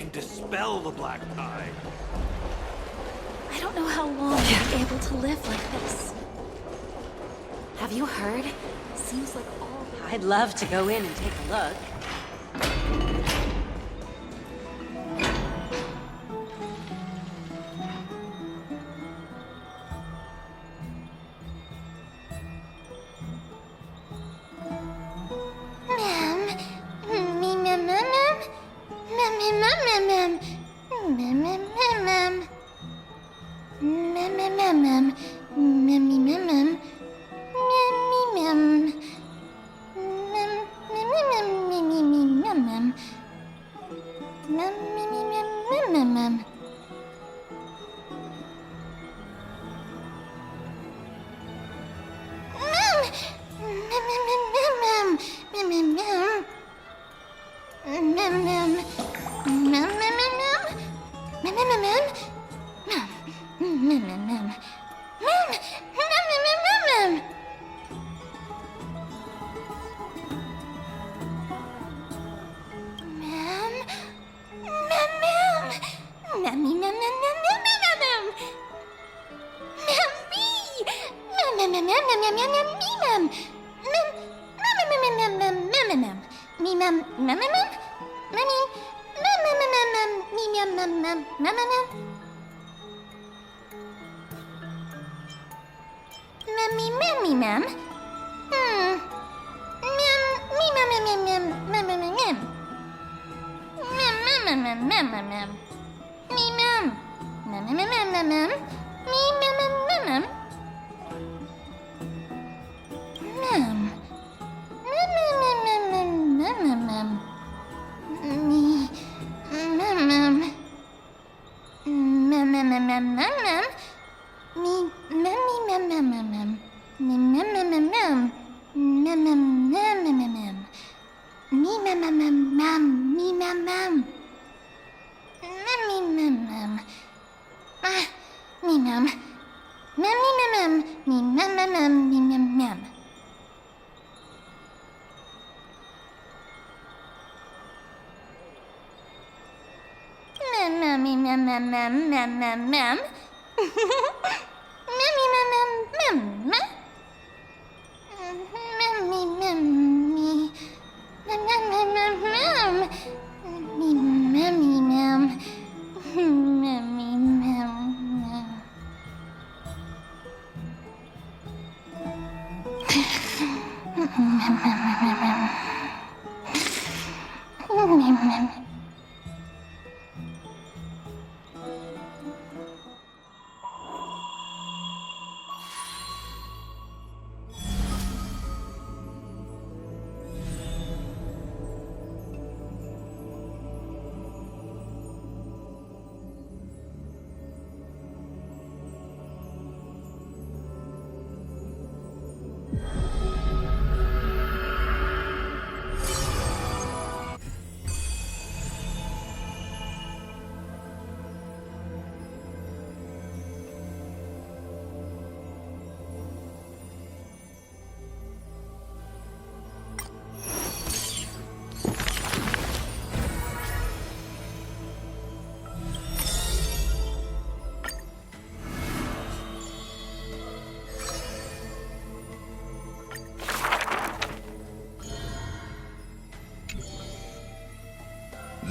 can dispel the black tide. I don't know how long I'll be able to live like this. Have you heard? Seems like all... I'd love to go in and take a look.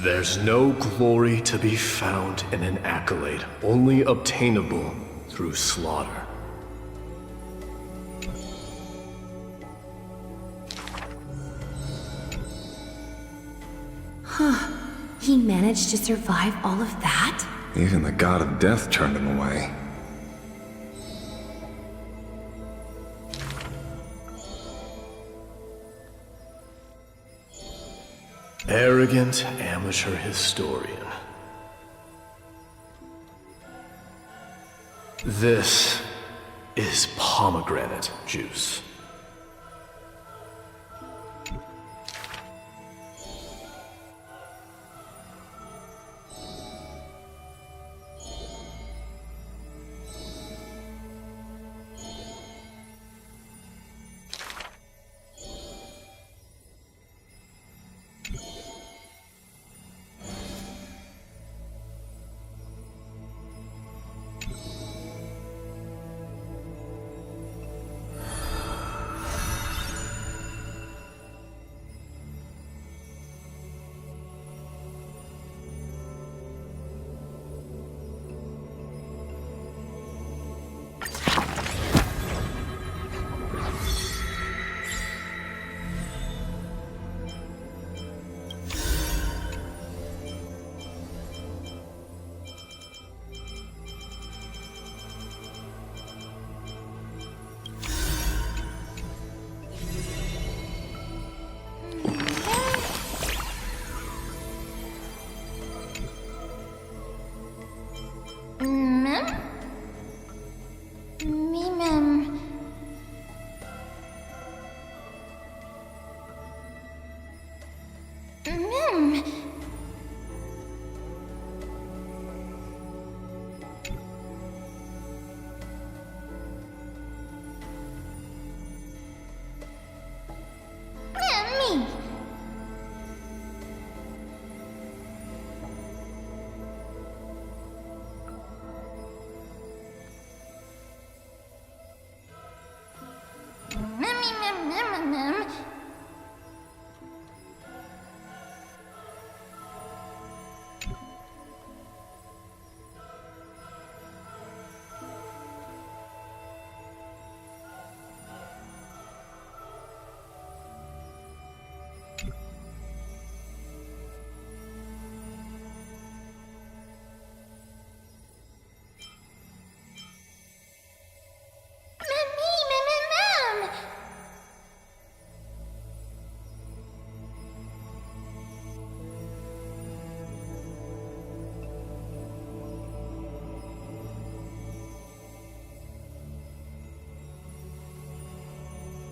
There's no glory to be found in an accolade, only obtainable through slaughter. Huh. He managed to survive all of that? Even the god of death turned him away. Arrogant amateur historian. This is pomegranate juice.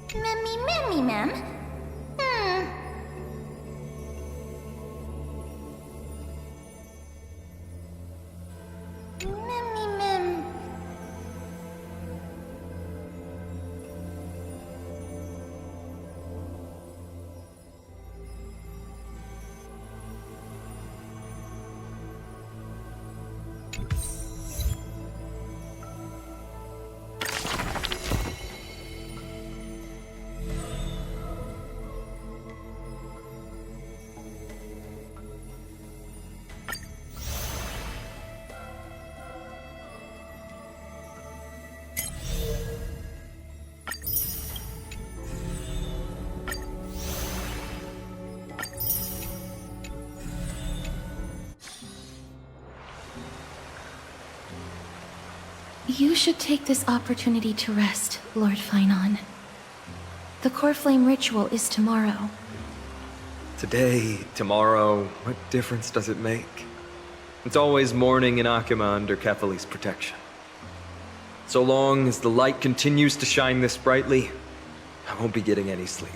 Memmy, mem? Memmy, mem. You should take this opportunity to rest, Lord Finon. The Core Flame ritual is tomorrow. Today, tomorrow, what difference does it make? It's always morning in Akima under Kethely's protection. So long as the light continues to shine this brightly, I won't be getting any sleep.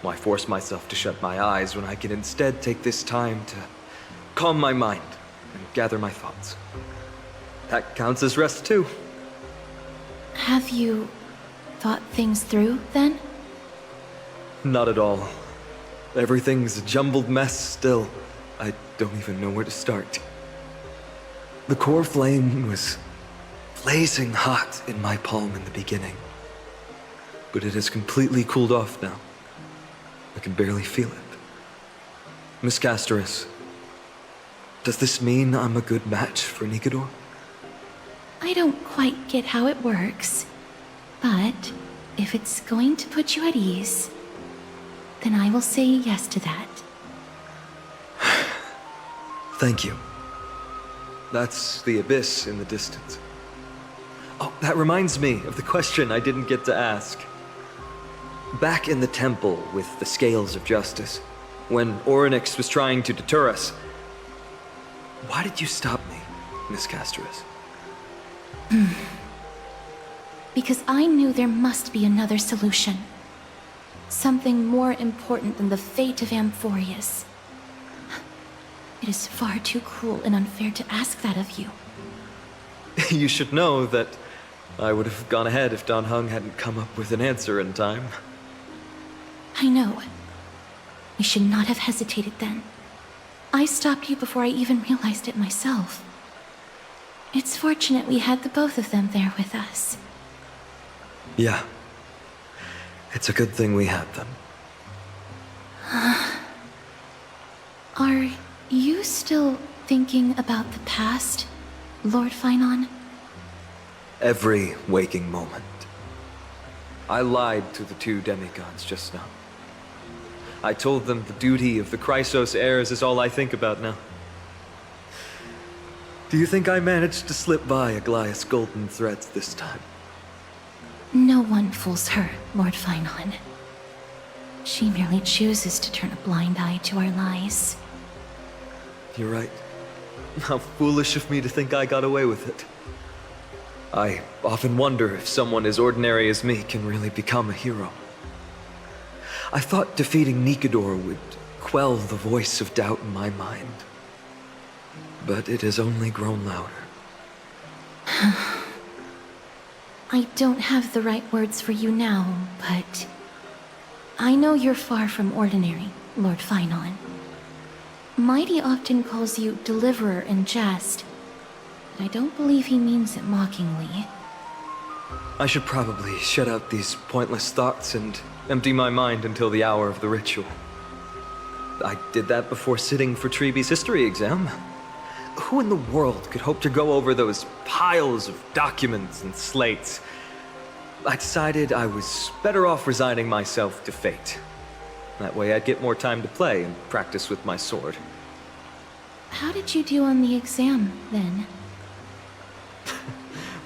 Why force myself to shut my eyes when I can instead take this time to calm my mind and gather my thoughts? That counts as rest too. Have you thought things through, then? Not at all. Everything's a jumbled mess still. I don't even know where to start. The core flame was blazing hot in my palm in the beginning. But it has completely cooled off now. I can barely feel it. Miss Castoris, does this mean I'm a good match for Nikador? I don't quite get how it works, but if it's going to put you at ease, then I will say yes to that. Thank you. That's the abyss in the distance. Oh, that reminds me of the question I didn't get to ask. Back in the temple with the Scales of Justice, when Orynyx was trying to deter us, why did you stop me, Miss Castoris? Because I knew there must be another solution. Something more important than the fate of Amphorius. It is far too cruel and unfair to ask that of you. You should know that I would have gone ahead if Don Hung hadn't come up with an answer in time. I know. We should not have hesitated then. I stopped you before I even realized it myself. It's fortunate we had the both of them there with us. Yeah. It's a good thing we had them. Are you still thinking about the past, Lord Finon? Every waking moment. I lied to the two demigods just now. I told them the duty of the Chrysos heirs is all I think about now. Do you think I managed to slip by Aglaïa's golden threads this time? No one fools her, Lord Finon. She merely chooses to turn a blind eye to our lies. You're right. How foolish of me to think I got away with it. I often wonder if someone as ordinary as me can really become a hero. I thought defeating Nikador would quell the voice of doubt in my mind. But it has only grown louder. I don't have the right words for you now, but I know you're far from ordinary, Lord Finon. Mighty often calls you Deliverer in jest, but I don't believe he means it mockingly. I should probably shut out these pointless thoughts and empty my mind until the hour of the ritual. I did that before sitting for Treeby's history exam. Who in the world could hope to go over those piles of documents and slates? I decided I was better off resigning myself to fate. That way I'd get more time to play and practice with my sword. How did you do on the exam, then?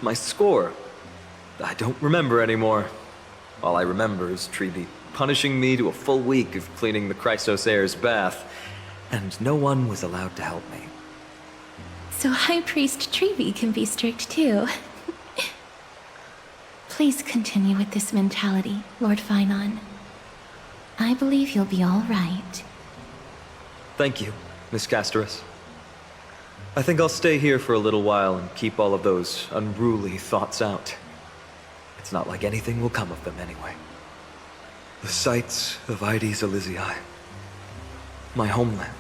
My score? I don't remember anymore. All I remember is Treeby punishing me to a full week of cleaning the Chrysos heir's bath, and no one was allowed to help me. So High Priest Treeby can be strict too. Please continue with this mentality, Lord Finon. I believe you'll be all right. Thank you, Miss Casterus. I think I'll stay here for a little while and keep all of those unruly thoughts out. It's not like anything will come of them anyway. The sights of Ides Elysiae, my homeland,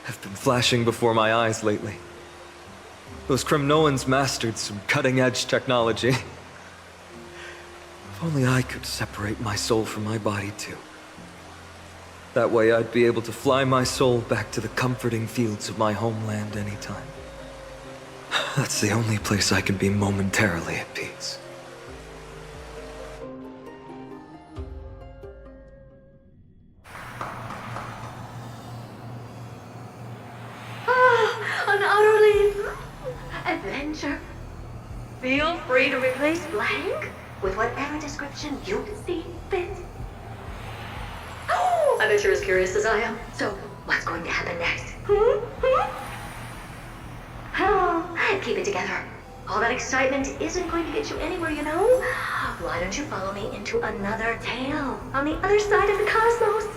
have been flashing before my eyes lately. Those Kremnoans mastered some cutting-edge technology. If only I could separate my soul from my body too. That way I'd be able to fly my soul back to the comforting fields of my homeland anytime. That's the only place I can be momentarily at peace. An utterly adventure. Feel free to replace blank with whatever description you see fit. Oh, I bet you're as curious as I am. So, what's going to happen next? Oh, keep it together. All that excitement isn't going to get you anywhere, you know? Why don't you follow me into another tale on the other side of the cosmos?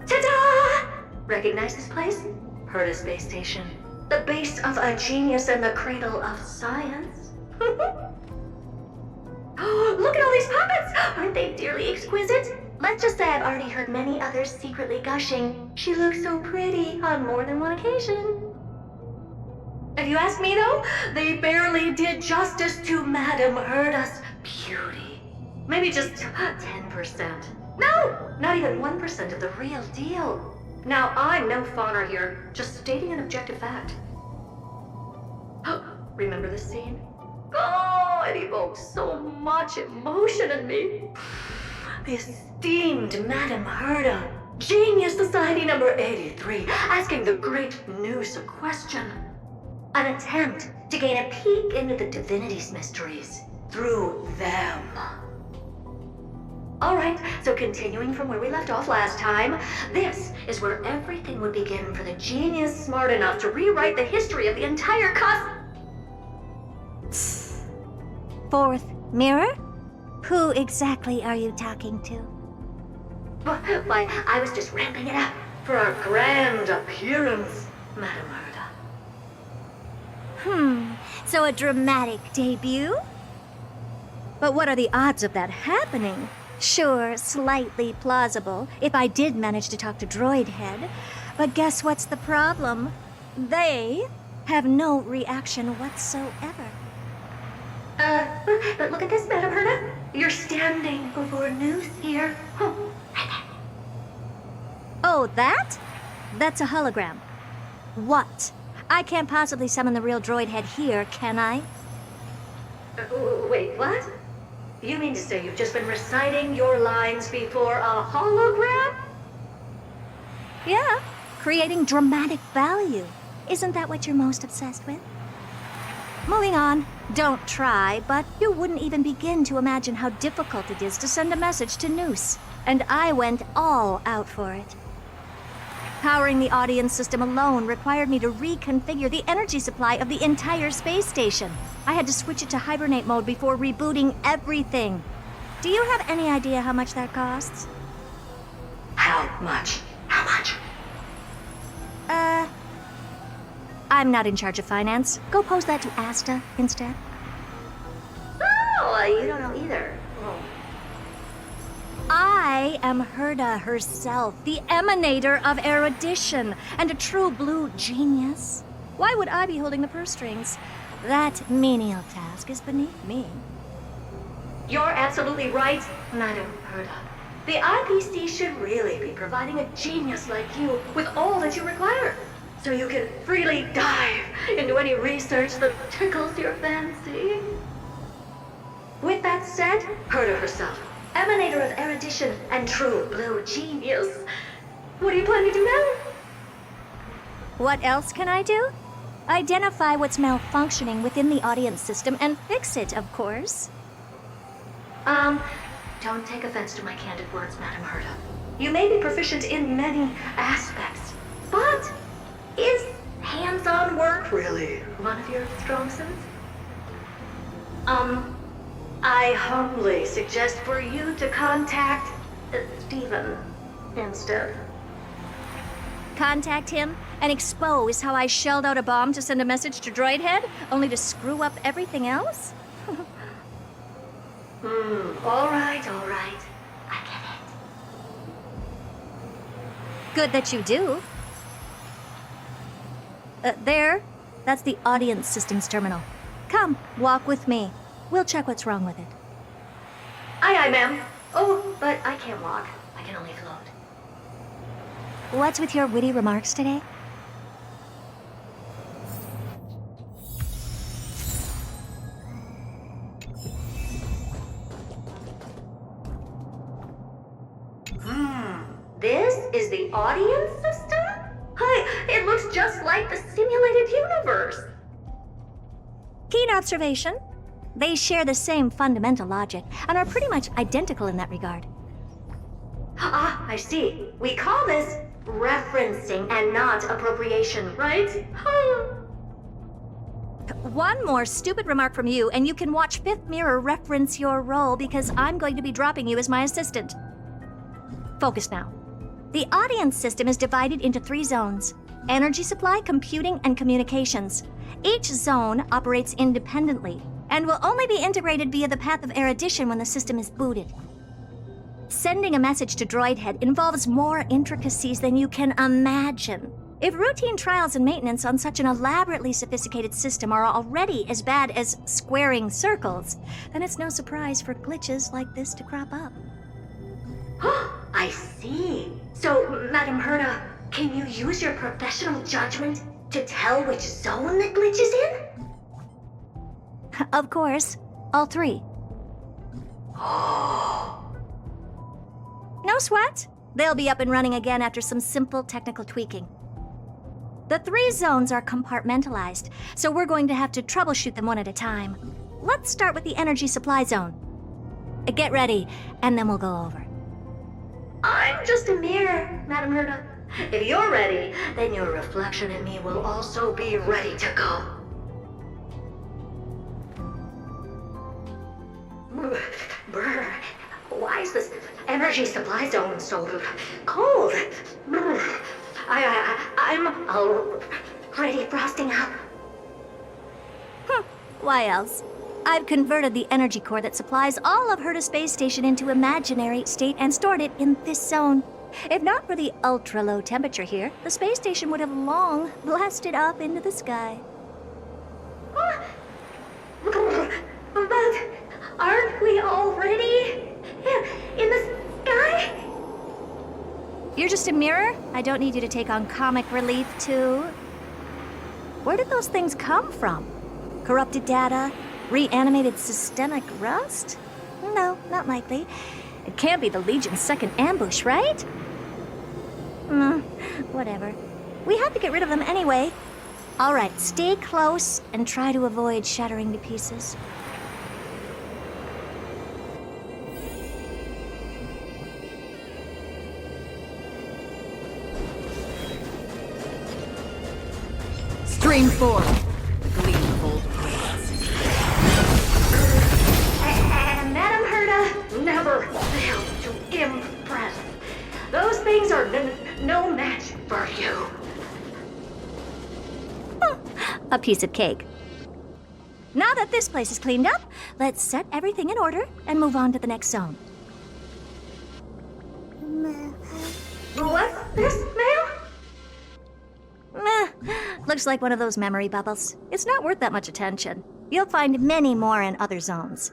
Ta-da! Recognize this place? Herta Space Station. The base of a genius and the cradle of science. Oh, look at all these puppets! Aren't they dearly exquisite? Let's just say I've already heard many others secretly gushing. She looks so pretty on more than one occasion. If you ask me though, they barely did justice to Madame Herta's beauty. Maybe just 10%. No, not even 1% of the real deal. Now, I'm no fawner here, just stating an objective fact. Remember this scene? Oh, it evokes so much emotion in me. The esteemed Madame Herta, Genius Society number 83, asking the great Noose a question. An attempt to gain a peek into the divinity's mysteries through them. Alright, so continuing from where we left off last time, this is where everything would begin for the genius smart enough to rewrite the history of the entire Fourth mirror? Who exactly are you talking to? Why, I was just ramping it up for our grand appearance, Madame Herta. So a dramatic debut? But what are the odds of that happening? Sure, slightly plausible, if I did manage to talk to Droid Head. But guess what's the problem? They have no reaction whatsoever. But look at this, Madame Herta. You're standing before Noose here. Oh, that? That's a hologram. What? I can't possibly summon the real Droid Head here, can I? Wait, what? You mean to say you've just been reciting your lines before a hologram? Yeah, creating dramatic value. Isn't that what you're most obsessed with? Moving on. Don't try, but you wouldn't even begin to imagine how difficult it is to send a message to Noose. And I went all out for it. Powering the audience system alone required me to reconfigure the energy supply of the entire space station. I had to switch it to hibernate mode before rebooting everything. Do you have any idea how much that costs? How much? How much? I'm not in charge of finance. Go pose that to Asta instead. Oh, you don't know either. I am Herta herself, the emanator of erudition, and a true blue genius. Why would I be holding the purse strings? That menial task is beneath me. You're absolutely right, Madame Herta. The IPC should really be providing a genius like you with all that you require, so you can freely dive into any research that tickles your fancy. With that said, Herta herself, emanator of erudition and true blue genius. What do you plan to do now? What else can I do? Identify what's malfunctioning within the audience system and fix it, of course. Don't take offense to my candid words, Madame Herta. You may be proficient in many aspects, but is hands-on work really one of your strong suits? I humbly suggest for you to contact Steven instead. Contact him and expose how I shelled out a bomb to send a message to Droidhead, only to screw up everything else? All right. I get it. Good that you do. There. That's the audience systems terminal. Come, walk with me. We'll check what's wrong with it. Aye, ma'am. Oh, but I can't walk. I can only float. What's with your witty remarks today? This is the audience system? Hi, it looks just like the simulated universe. Keen observation. They share the same fundamental logic and are pretty much identical in that regard. Ah, I see. We call this referencing and not appropriation, right? One more stupid remark from you, and you can watch Fifth Mirror reference your role because I'm going to be dropping you as my assistant. Focus now. The audience system is divided into 3 zones: energy supply, computing, and communications. Each zone operates independently and will only be integrated via the path of erudition when the system is booted. Sending a message to Droidhead involves more intricacies than you can imagine. If routine trials and maintenance on such an elaborately sophisticated system are already as bad as squaring circles, then it's no surprise for glitches like this to crop up. I see. So, Madam Herta, can you use your professional judgment to tell which zone the glitch is in? Of course, all 3. No sweat. They'll be up and running again after some simple technical tweaking. The 3 zones are compartmentalized, so we're going to have to troubleshoot them one at a time. Let's start with the energy supply zone. Get ready, and then we'll go over. I'm just a mirror, Madam Herta. If you're ready, then your reflection in me will also be ready to go. Brr, why is this energy supply zone so cold? Brr, I'm already frosting up. Why else? I've converted the energy core that supplies all of Herta Space Station into imaginary state and stored it in this zone. If not for the ultra-low temperature here, the space station would have long blasted up into the sky. But aren't we already in the sky? You're just a mirror? I don't need you to take on comic relief, too. Where did those things come from? Corrupted data? Reanimated systemic rust? No, not likely. It can't be the Legion's second ambush, right? Whatever. We have to get rid of them anyway. All right, stay close and try to avoid shattering to pieces. Stream 4. The gleam of old ways. And Madam Herta never failed to impress. Those things are no match for you. A piece of cake. Now that this place is cleaned up, let's set everything in order and move on to the next zone. What's this, ma'am? Looks like one of those memory bubbles. It's not worth that much attention. You'll find many more in other zones.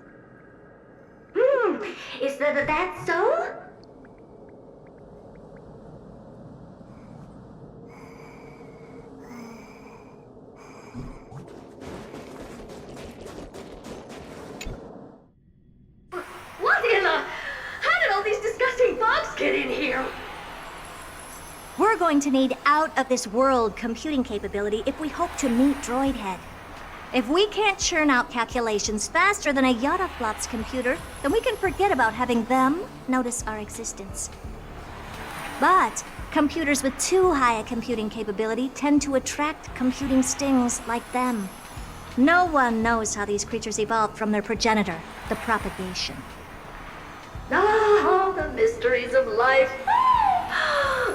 Is that so? What in the... How did all these disgusting bugs get in here? We're going to need out-of-this-world computing capability if we hope to meet Droidhead. If we can't churn out calculations faster than a Yottaflop's computer, then we can forget about having them notice our existence. But computers with too high a computing capability tend to attract computing stings like them. No one knows how these creatures evolved from their progenitor, the propagation. Ah, the mysteries of life.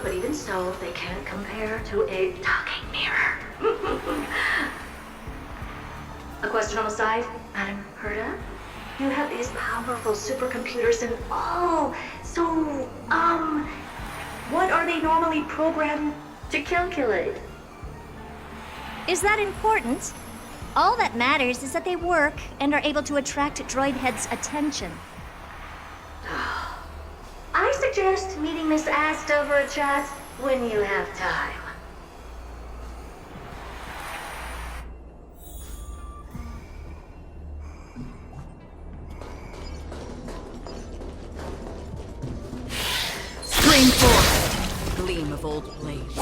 But even so, they can't compare to a talking mirror. A question on the side, Madam Herda? You have these powerful supercomputers and what are they normally programmed to calculate? Is that important? All that matters is that they work and are able to attract droid heads' attention. I suggest meeting Miss Asta for a chat when you have time. Stream 4. Gleam of old blades.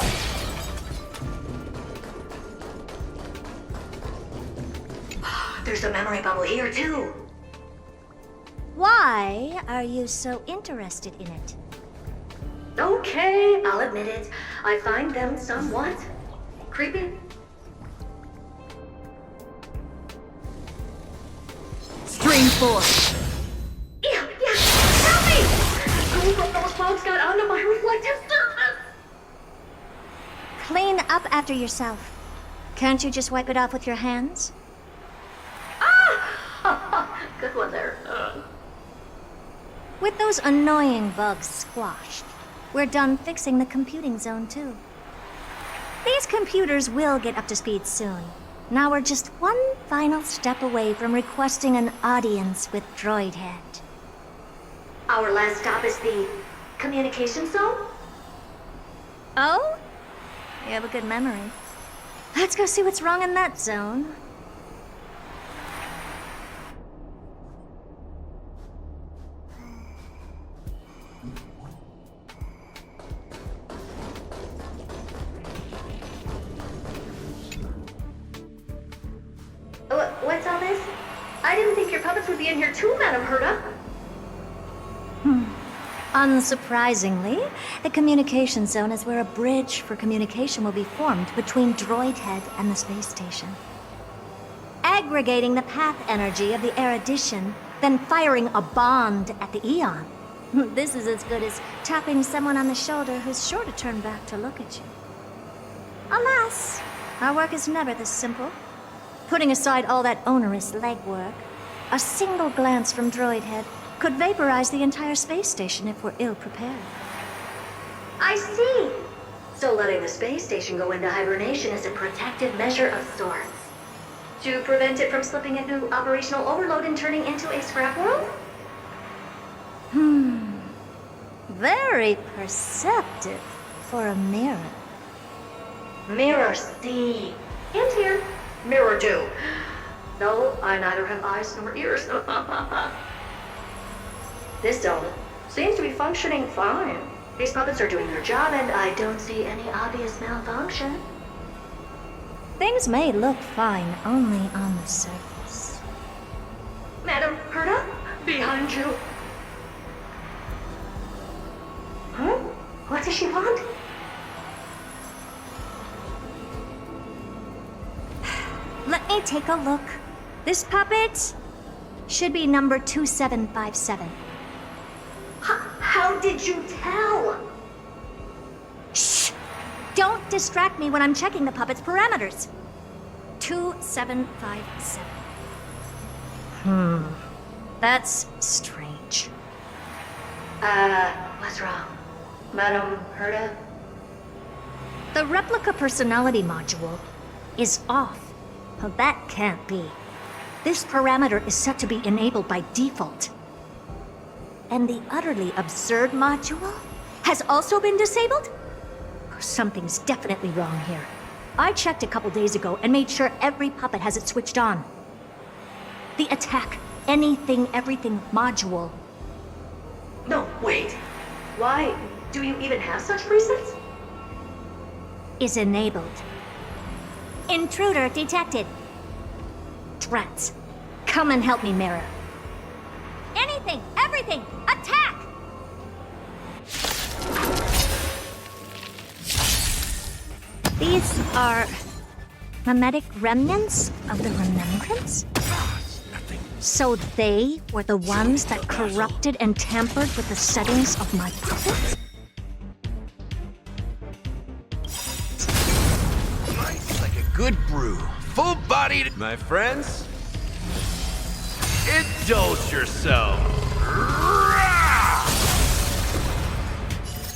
There's a memory bubble here too. Why are you so interested in it? Okay, I'll admit it. I find them somewhat creepy. Stream 4. Yeah, help me! Oh, but those bugs got onto my reflective surface. Clean up after yourself. Can't you just wipe it off with your hands? Good one there. With those annoying bugs squashed, we're done fixing the computing zone too. These computers will get up to speed soon. Now we're just one final step away from requesting an audience with Droidhead. Our last stop is the communication zone? Oh? You have a good memory. Let's go see what's wrong in that zone. What's all this? I didn't think your puppets would be in here too, Madam Herda. Unsurprisingly, the communication zone is where a bridge for communication will be formed between Droidhead and the space station. Aggregating the path energy of the erudition, then firing a bond at the Eon. This is as good as tapping someone on the shoulder who's sure to turn back to look at you. Alas, our work is never this simple. Putting aside all that onerous legwork, a single glance from Droidhead could vaporize the entire space station if we're ill-prepared. I see. So letting the space station go into hibernation is a protective measure of sorts. To prevent it from slipping into operational overload and turning into a scrap world? Very perceptive for a mirror. Mirror C. And here. Mirror do. No, I neither have eyes nor ears. This zone seems to be functioning fine. These puppets are doing their job, and I don't see any obvious malfunction. Things may look fine only on the surface. Madam Herda, behind you. Huh? What does she want? Let me take a look. This puppet should be number 2757. How did you tell? Shh! Don't distract me when I'm checking the puppet's parameters. 2757. That's strange. What's wrong? Madam Herda? The replica personality module is off. Well, that can't be. This parameter is set to be enabled by default. And the utterly absurd module has also been disabled? Something's definitely wrong here. I checked a couple days ago and made sure every puppet has it switched on. The attack, anything, everything module. No, wait. Why do you even have such presets? Is enabled. Intruder detected. Drats. Come and help me, Mirror. Anything, everything, attack! These are Mimetic remnants of the Remembrance? So they were the ones that corrupted and tampered with the settings of my puppets? Nice like a good brew. Full-bodied, my friends. Indulge yourself.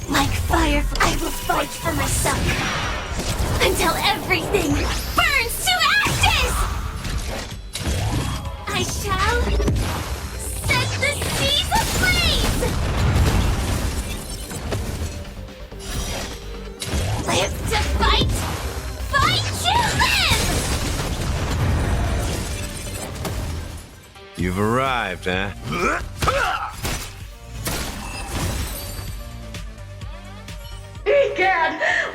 Like fire, I will fight for myself until everything burns to ashes! I shall set the seas ablaze! Live to fight! Fight to live! You've arrived, huh? Egad!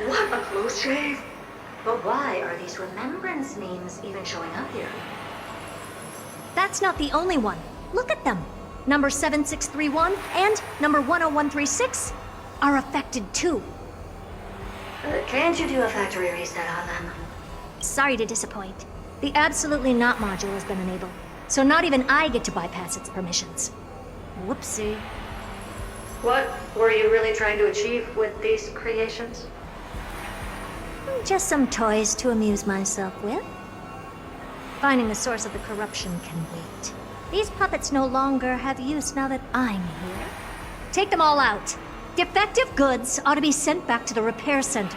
What a close shave! But why are these remembrance names even showing up here? That's not the only one. Look at them. Number 7631 and number 10136 are affected too. Can't you do a factory reset on them? Sorry to disappoint. The Absolutely Not module has been enabled, so not even I get to bypass its permissions. Whoopsie. What were you really trying to achieve with these creations? Just some toys to amuse myself with. Finding the source of the corruption can wait. These puppets no longer have use now that I'm here. Take them all out. Defective goods ought to be sent back to the repair center.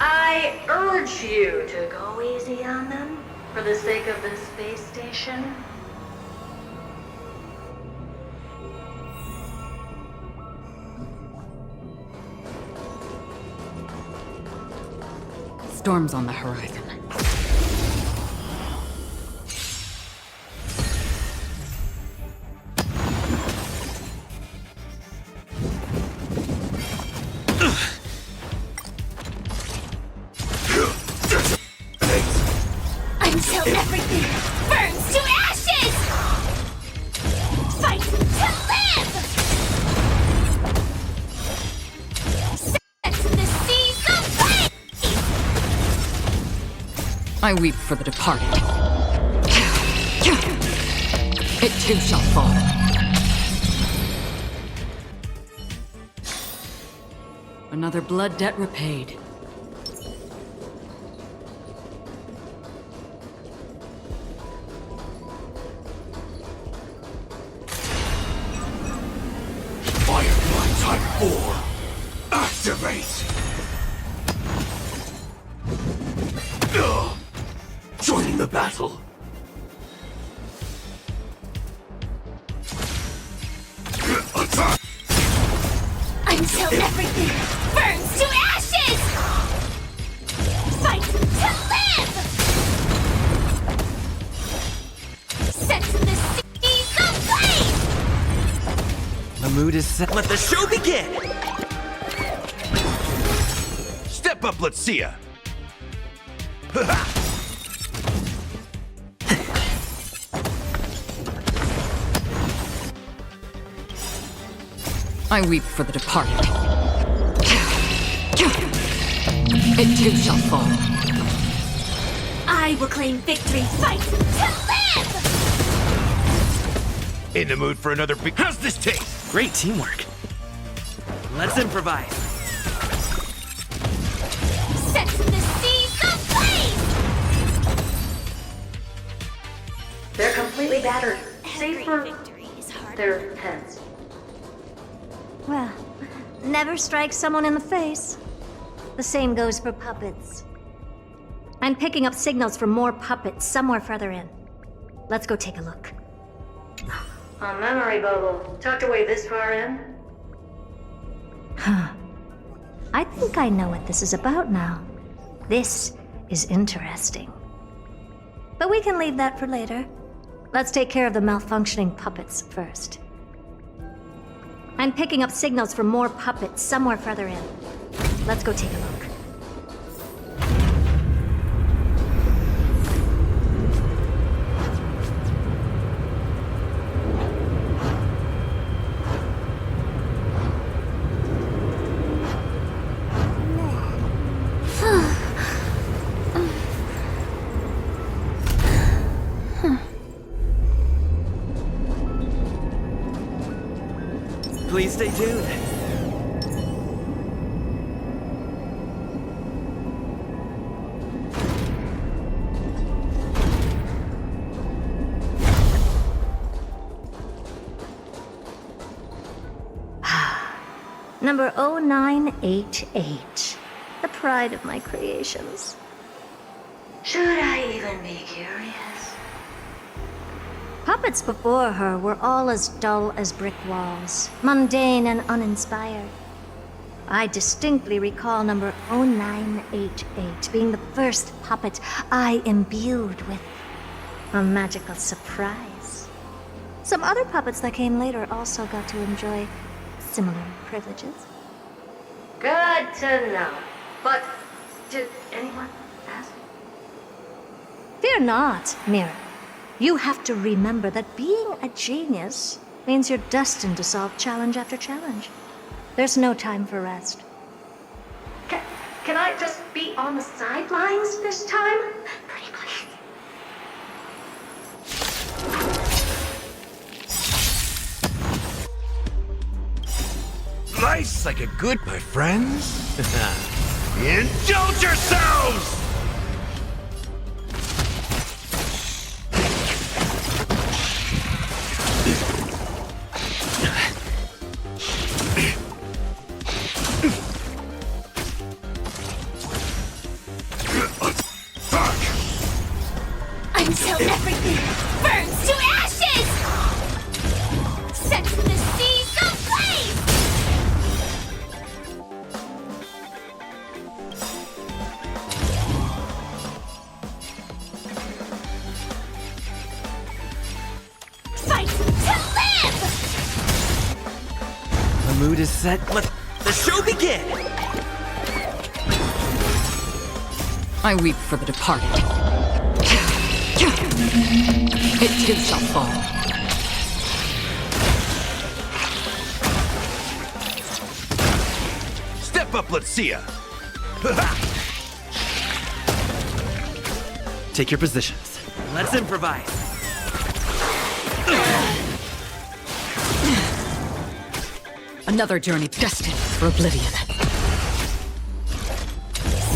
I urge you to go easy on them for the sake of the space station. Storm's on the horizon. Until everything burns to ashes! Fight to live! Set the seas ablaze! I weep for the departed. It too shall fall. Another blood debt repaid. Firefly Type 4. Activate! Joining the battle. Attack! Until everything burns to ashes! Fight to live! Set the seas ablaze! The mood is set. Let the show begin! Step up, let's see ya! I weep for the departed. It too shall fall. I will claim victory. Fight to live! In the mood for another big. How's this taste? Great teamwork. Let's improvise. Set the seas ablaze! They're completely battered. Save for their heads. Well, never strike someone in the face. The same goes for puppets. I'm picking up signals from more puppets somewhere further in. Let's go take a look. A memory bubble. Tucked away this far in? I think I know what this is about now. This is interesting. But we can leave that for later. Let's take care of the malfunctioning puppets first. I'm picking up signals from more puppets somewhere further in. Let's go take a look. Please stay tuned. Number 0988. The pride of my creations. Should I even be curious? Puppets before her were all as dull as brick walls, mundane and uninspired. I distinctly recall number 0988 being the first puppet I imbued with a magical surprise. Some other puppets that came later also got to enjoy similar privileges. Good to know. But did anyone ask? Fear not, Mirror. You have to remember that being a genius means you're destined to solve challenge after challenge. There's no time for rest. Can I just be on the sidelines this time? Pretty please. Life's like a good, my friends. Indulge yourselves! Until everything burns to ashes! Set the seas ablaze! Fight to live! The mood is set. Let the show begin! I weep for the departed. It too shall fall. Step up, let's see ya. Take your positions. Let's improvise. Another journey destined for oblivion.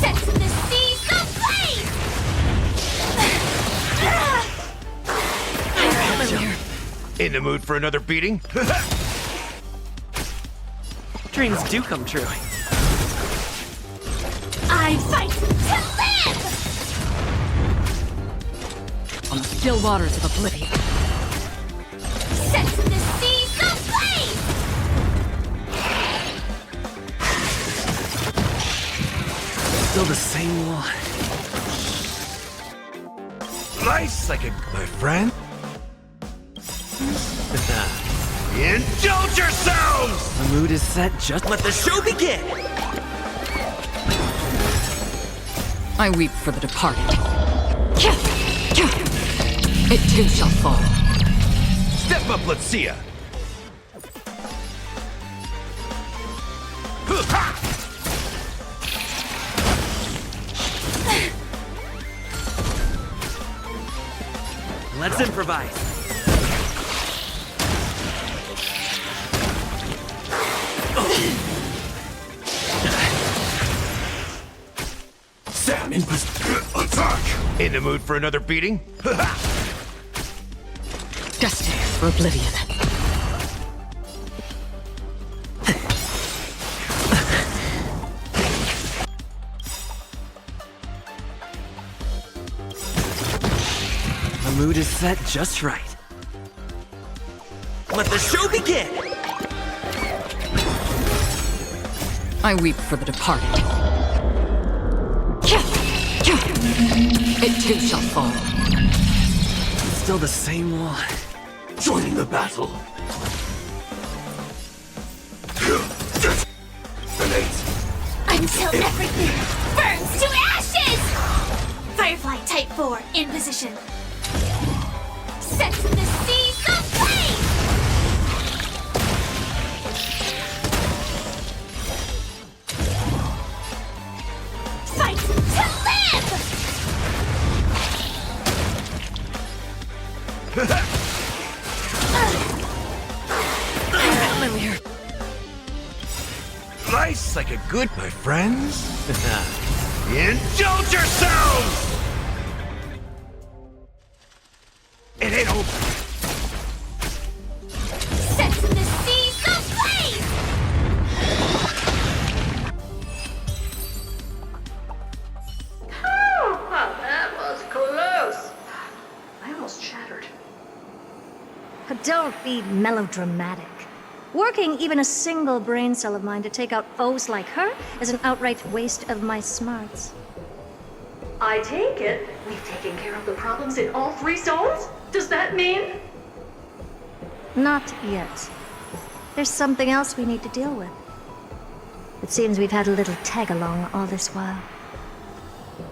Set the seas ablaze! In the mood for another beating? Dreams do come true. I fight to live! On the still waters of oblivion. Set the seas ablaze! Still the same one. Life's like a, my friend. Indulge yourselves! The mood is set. Just let the show begin! I weep for the departed. It too shall fall. Step up, let's see ya. Let's improvise. Sam, attack! In the mood for another beating? Destined for oblivion. The mood is set just right. Let the show begin! I weep for the departed. It too shall fall. Still the same one. Join the battle. Grenades. Until everything burns to ashes! Firefly Type 4 in position. Set the seas ablaze! Fight to live! Familiar. slice like a good... My friends? Indulge yourselves! It ain't over. Set the seas ablaze! Oh, that was close. I almost shattered. Don't be melodramatic. Working even a single brain cell of mine to take out foes like her is an outright waste of my smarts. I take it we've taken care of the problems in all 3 zones? Does that mean? Not yet. There's something else we need to deal with. It seems we've had a little tag-along all this while.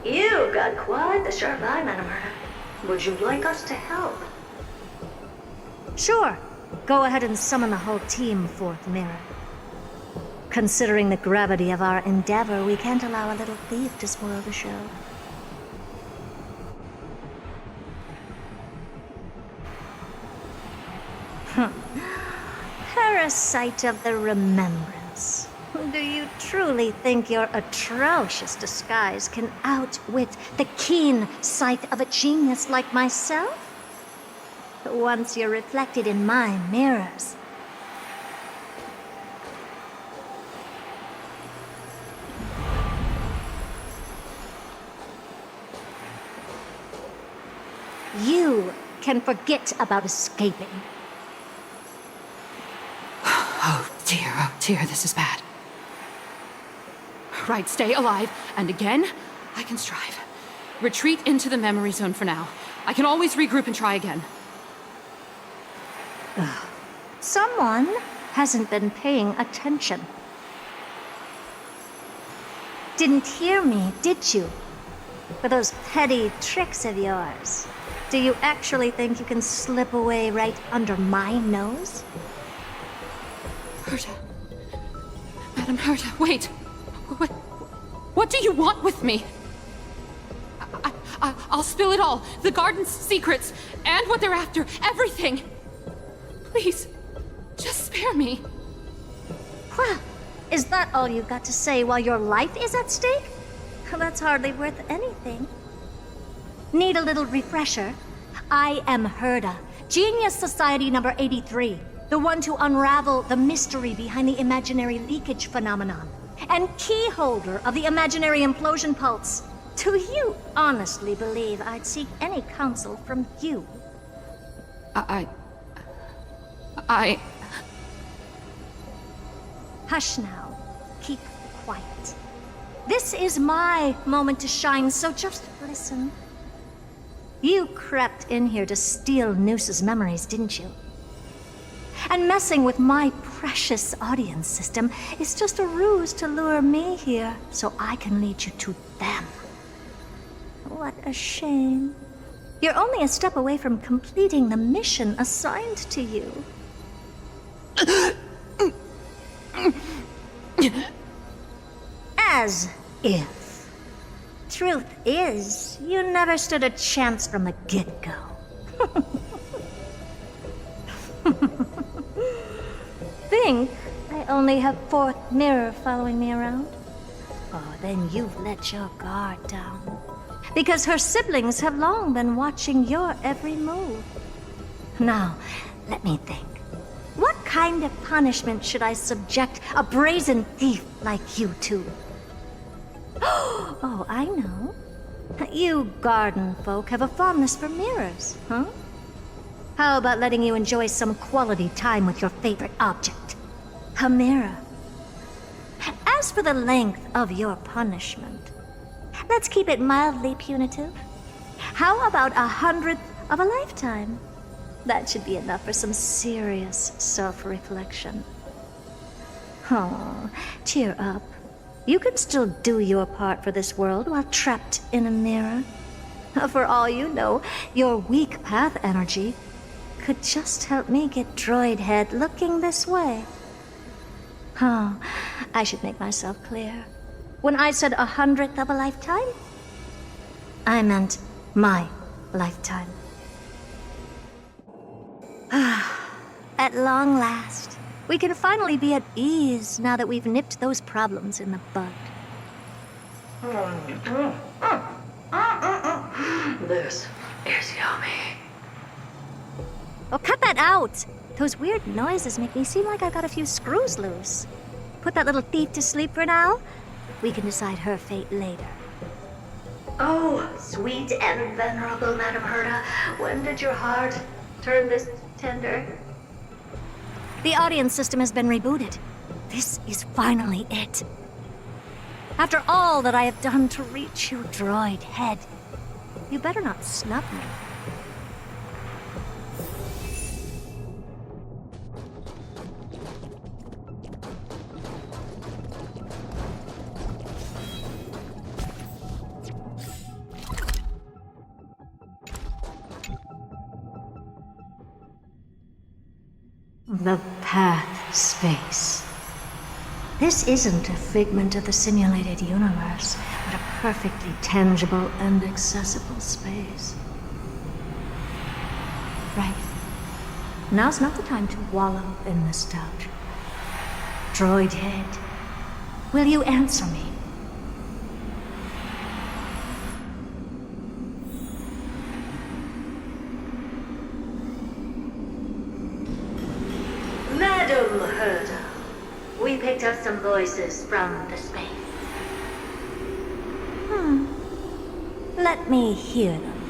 You've got quite the sharp eye, Madam Herta. Would you like us to help? Sure. Go ahead and summon the whole team, Fourth Mirror. Considering the gravity of our endeavor, we can't allow a little thief to spoil the show. Parasite of the Remembrance. Do you truly think your atrocious disguise can outwit the keen sight of a genius like myself? Once you're reflected in my mirrors. You can forget about escaping. Oh dear, this is bad. Right, stay alive, and again, I can strive. Retreat into the memory zone for now. I can always regroup and try again. Someone hasn't been paying attention. Didn't hear me, did you? For those petty tricks of yours. Do you actually think you can slip away right under my nose? Herta. Madam Herta, wait. What do you want with me? I'll spill it all. The garden's secrets, and what they're after. Everything. Please, just spare me. Well, is that all you've got to say while your life is at stake? That's hardly worth anything. Need a little refresher? I am Herta, Genius Society number 83, the one to unravel the mystery behind the imaginary leakage phenomenon, and key holder of the imaginary implosion pulse. Do you honestly believe I'd seek any counsel from you? Hush now. Keep quiet. This is my moment to shine, so just listen. You crept in here to steal Noose's memories, didn't you? And messing with my precious audience system is just a ruse to lure me here so I can lead you to them. What a shame. You're only a step away from completing the mission assigned to you. As if. Truth is, you never stood a chance from the get-go. Think I only have Fourth Mirror following me around? Oh, then you've let your guard down. Because her siblings have long been watching your every move. Now, let me think. What kind of punishment should I subject a brazen thief like you to? Oh, I know. You garden folk have a fondness for mirrors, huh? How about letting you enjoy some quality time with your favorite object? A mirror. As for the length of your punishment, let's keep it mildly punitive. How about 100th of a lifetime? That should be enough for some serious self-reflection. Oh, cheer up. You can still do your part for this world while trapped in a mirror. For all you know, your weak path energy could just help me get droid head looking this way. Oh, I should make myself clear. When I said 100th of a lifetime, I meant my lifetime. At long last, We can finally be at ease now that we've nipped those problems in the bud. This is yummy. Oh, cut that out! Those weird noises make me seem like I got a few screws loose. Put that little thief to sleep for now. We can decide her fate later. Oh, sweet and venerable Madam Herta, when did your heart turn this tender? The audience system has been rebooted. This is finally it. After all that I have done to reach you, droid head, you better not snub me. The path space. This isn't a figment of the simulated universe, but a perfectly tangible and accessible space. Right. Now's not the time to wallow in nostalgia. Droid head, will you answer me? Madam Herta, we picked up some voices from the space. Let me hear them.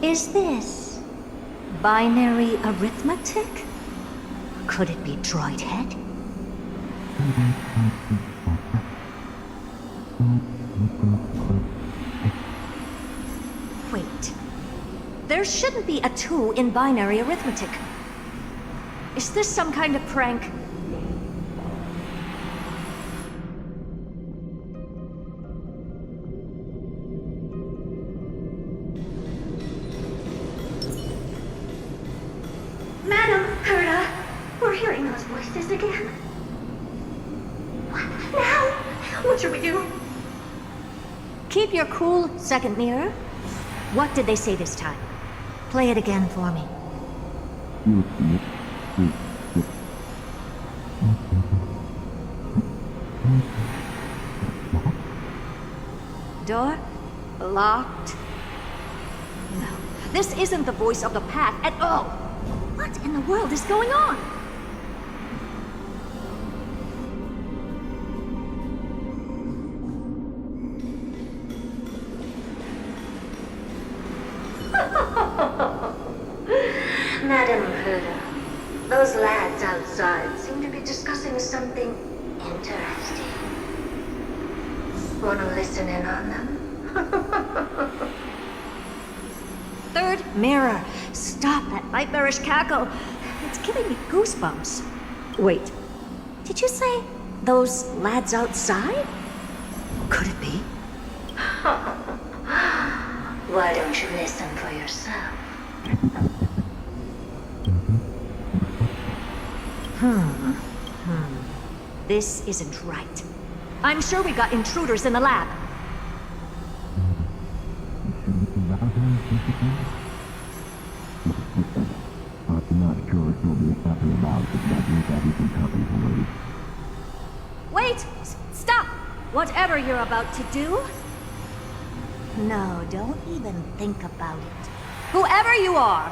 Is this binary arithmetic? Could it be droid head? Wait. There shouldn't be a 2 in binary arithmetic. Is this some kind of prank? Madam Herta, we're hearing those voices again. What now? What should we do? Keep your cool, second mirror. What did they say this time? Play it again for me. Door locked. No, this isn't the voice of the path at all. What in the world is going on? Madam Herta, those lads outside seem to be discussing something interesting. Want to listen in on them? Third mirror. Stop that nightmarish cackle. It's giving me goosebumps. Wait, did you say those lads outside? Could it be? Why don't you listen for yourself? This isn't right. I'm sure we've got intruders in the lab. Wait! Stop! Whatever you're about to do. No, don't even think about it. Whoever you are,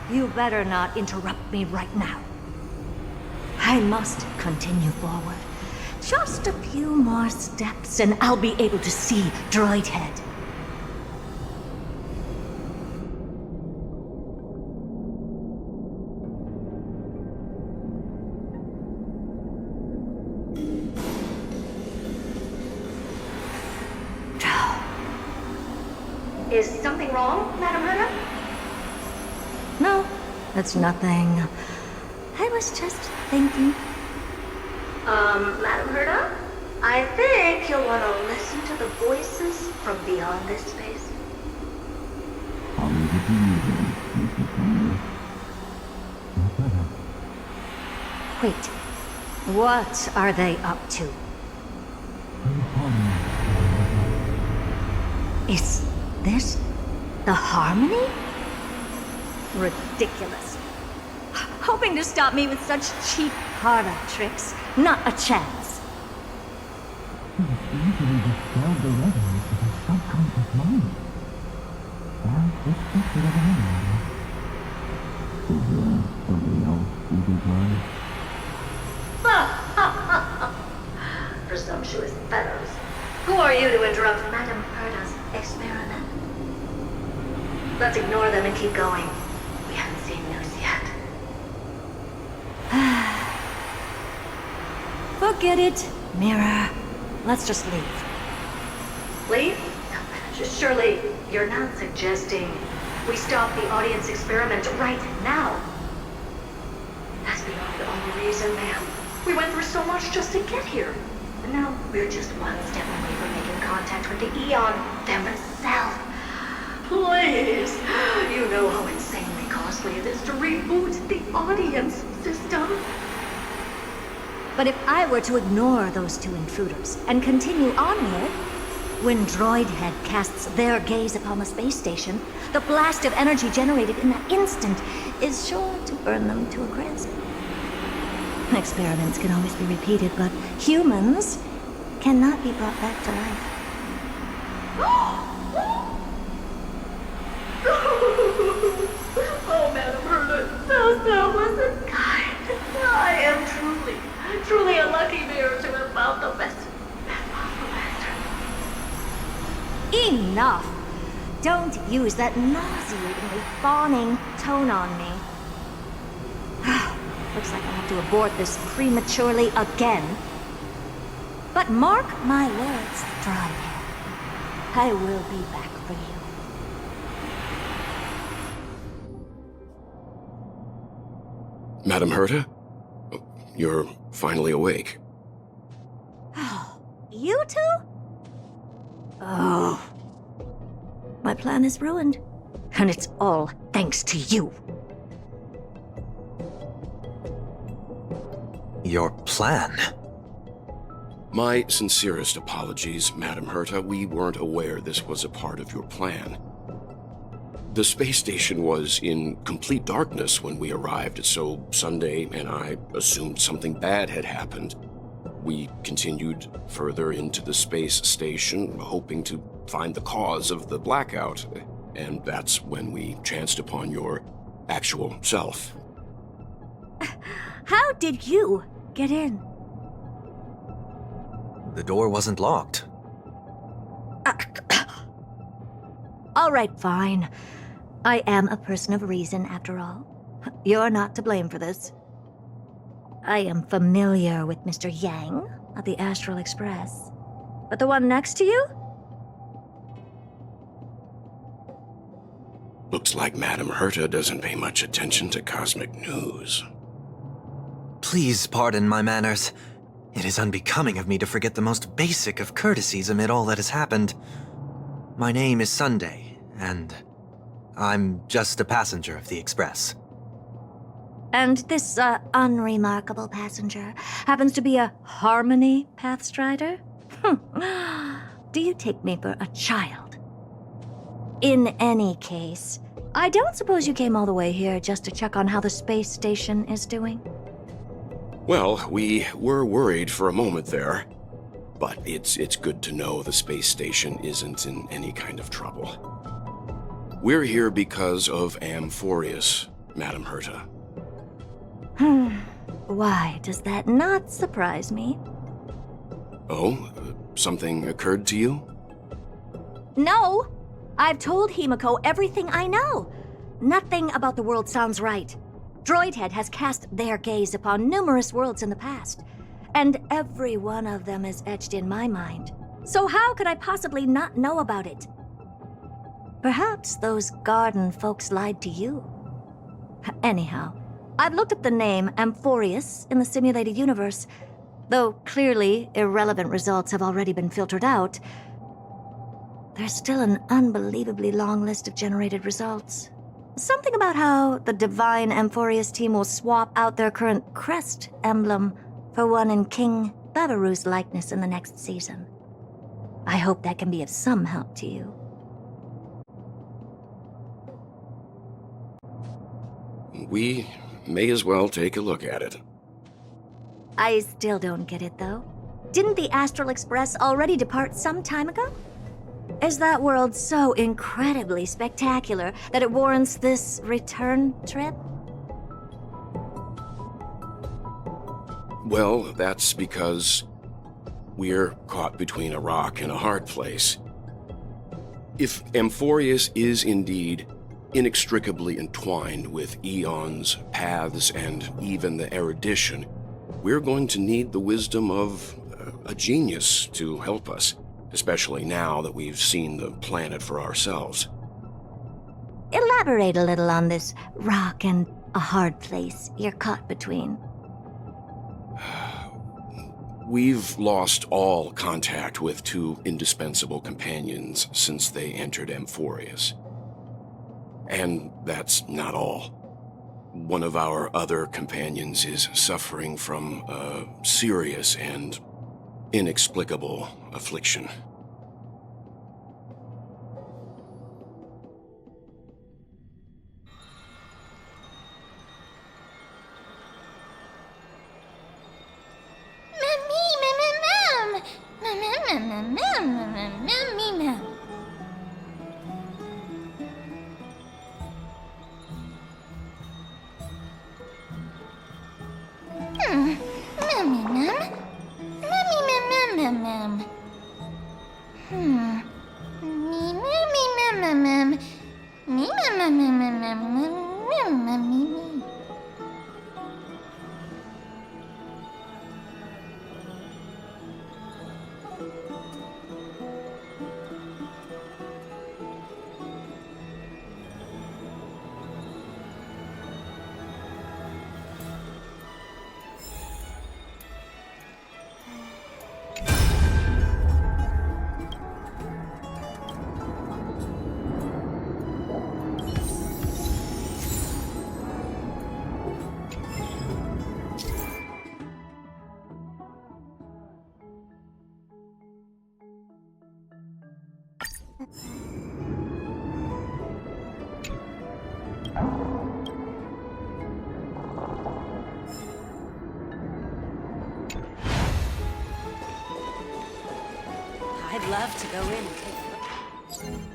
you better not interrupt me right now. I must continue forward. Just a few more steps and I'll be able to see Droid Head. Is something wrong, Madam Herta? No, that's nothing. I was just thinking. Madam Herta? I think you'll want to listen to the voices from beyond this space. Wait, what are they up to? This? The harmony? Ridiculous. Hoping to stop me with such cheap parlor tricks. Not a chance. Presumptuous fellows. Who are you to interrupt Madame Herda's experiment? Let's ignore them and keep going. We haven't seen news yet. Forget it, Mirror. Let's just leave. Leave? Surely you're not suggesting we stop the audience experiment right now? That's beyond all reason, ma'am. We went through so much just to get here. And now we're just one step away from making contact with the Eon themselves. Please! You know how insanely costly it is to reboot the audience system. But if I were to ignore those two intruders and continue onward, when Droidhead casts their gaze upon the space station, the blast of energy generated in that instant is sure to burn them to a crisp. Experiments can always be repeated, but humans cannot be brought back to life. Oh, Madame Herda, so selfless and kind. I am truly a lucky mirror to have found the best possible answer. Enough! Don't use that nauseatingly fawning tone on me. Looks like I'll have to abort this prematurely again. But mark my words, Droidhead. I will be back for you. Madame Herta? You're finally awake. You two? Oh. My plan is ruined. And it's all thanks to you. Your plan? My sincerest apologies, Madame Herta. We weren't aware this was a part of your plan. The space station was in complete darkness when we arrived, so Sunday and I assumed something bad had happened. We continued further into the space station, hoping to find the cause of the blackout, and that's when we chanced upon your actual self. How did you get in? The door wasn't locked. All right, fine. I am a person of reason, after all. You're not to blame for this. I am familiar with Mr. Yang of the Astral Express. But the one next to you? Looks like Madame Herta doesn't pay much attention to cosmic news. Please pardon my manners. It is unbecoming of me to forget the most basic of courtesies amid all that has happened. My name is Sunday, and I'm just a passenger of the Express. And this, unremarkable passenger happens to be a Harmony Pathstrider? Do you take me for a child? In any case, I don't suppose you came all the way here just to check on how the space station is doing? Well, we were worried for a moment there, but it's good to know the space station isn't in any kind of trouble. We're here because of Amphorius, Madame Herta. Why does that not surprise me? Oh, something occurred to you? No! I've told Himiko everything I know. Nothing about the world sounds right. Droidhead has cast their gaze upon numerous worlds in the past, and every one of them is etched in my mind. So how could I possibly not know about it? Perhaps those garden folks lied to you. Anyhow, I've looked up the name Amphorius in the simulated universe. Though clearly irrelevant results have already been filtered out, there's still an unbelievably long list of generated results. Something about how the Divine Amphorius team will swap out their current crest emblem for one in King Bavaru's likeness in the next season. I hope that can be of some help to you. We may as well take a look at it. I still don't get it, though. Didn't the Astral Express already depart some time ago? Is that world so incredibly spectacular that it warrants this return trip? Well, that's because we're caught between a rock and a hard place. If Amphorius is indeed inextricably entwined with eons, paths, and even the erudition, we're going to need the wisdom of a genius to help us, especially now that we've seen the planet for ourselves. Elaborate a little on this rock and a hard place you're caught between. We've lost all contact with two indispensable companions since they entered Amphorius. And that's not all. One of our other companions is suffering from a serious and inexplicable affliction. I'd love to go in and take a look.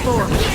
Bold blades.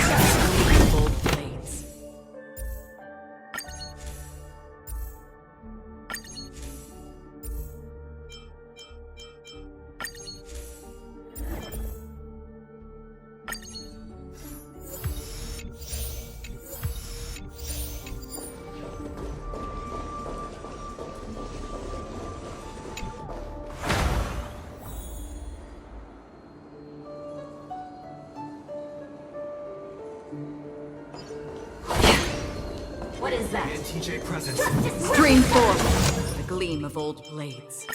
What is that? TJ presence. Stream forth. The gleam of old blades.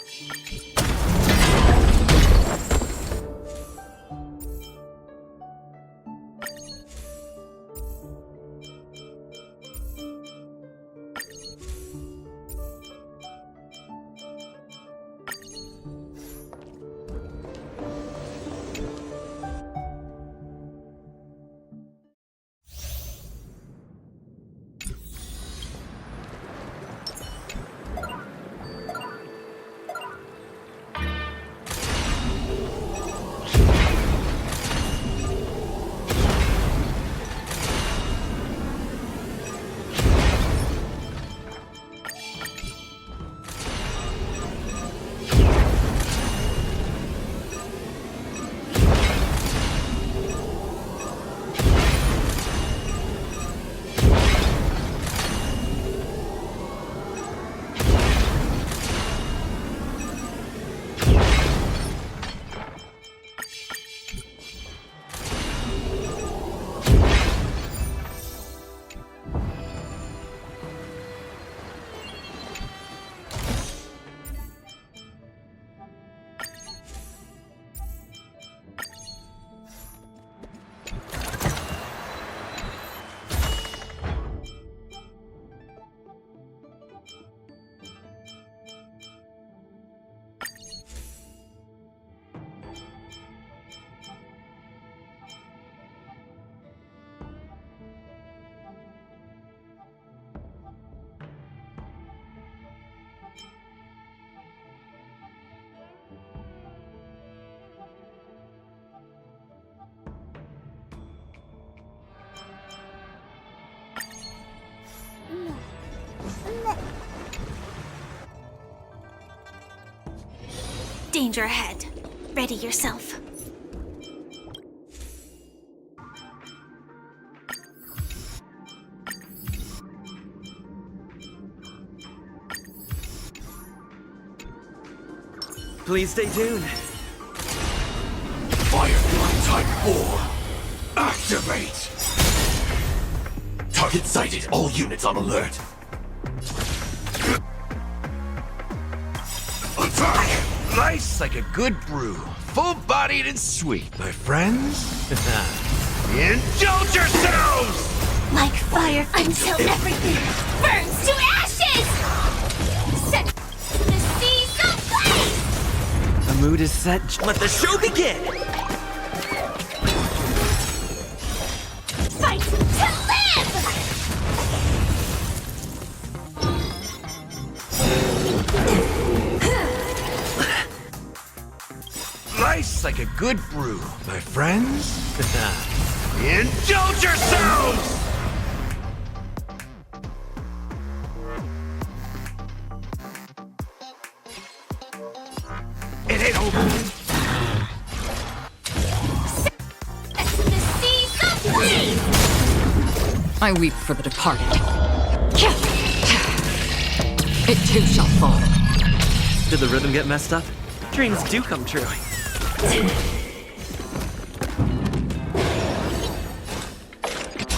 Danger ahead. Ready yourself. Please stay tuned. Firefly Type 4. Activate! Target sighted. All units on alert. Attack! Nice like a good brew. Full-bodied and sweet, my friends. Indulge yourselves! Like fire until everything burns to ashes! Set the seas ablaze! The mood is set. Let the show begin! Fight to live! Nice like a good brew, my friends. Indulge yourselves! It ain't over. The seas ablaze! I weep for the departed. It too shall fall. Did the rhythm get messed up? Dreams do come true. On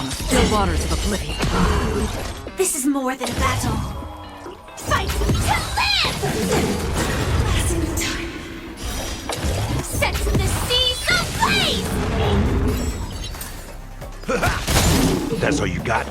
the still waters of oblivion. This is more than a battle. Fight to live! Passing the time. Set the seas ablaze! That's all you got?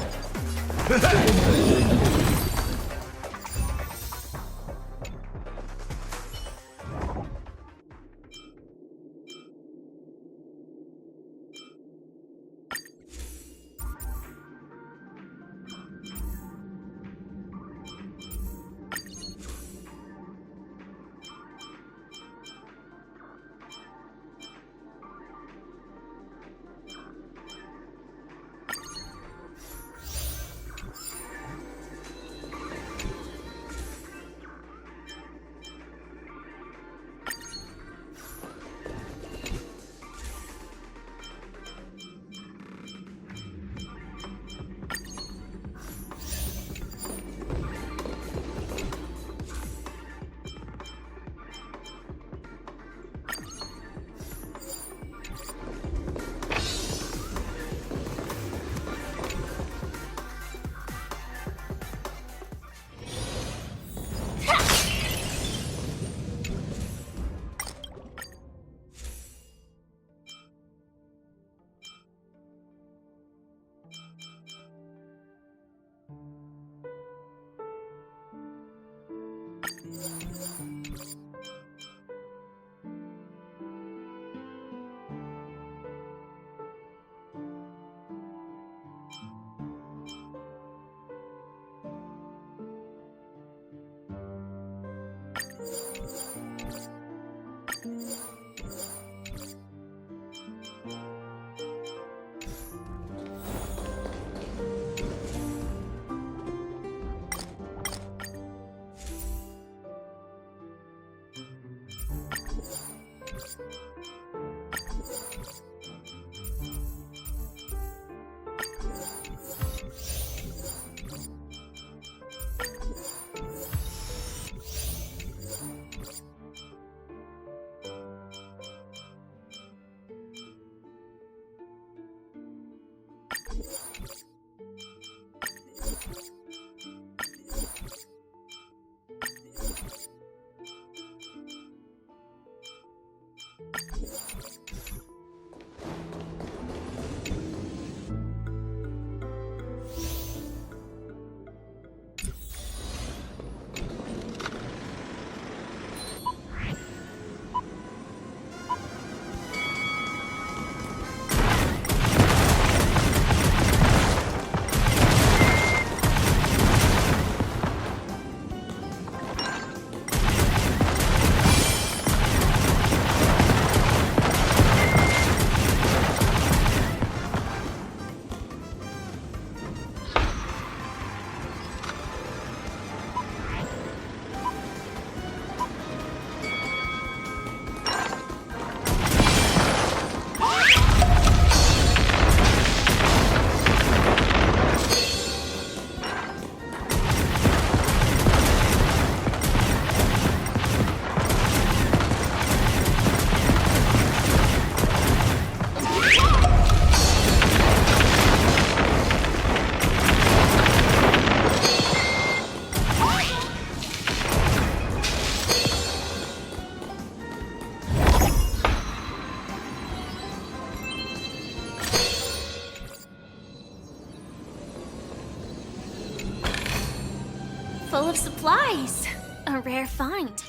Full of supplies. A rare find.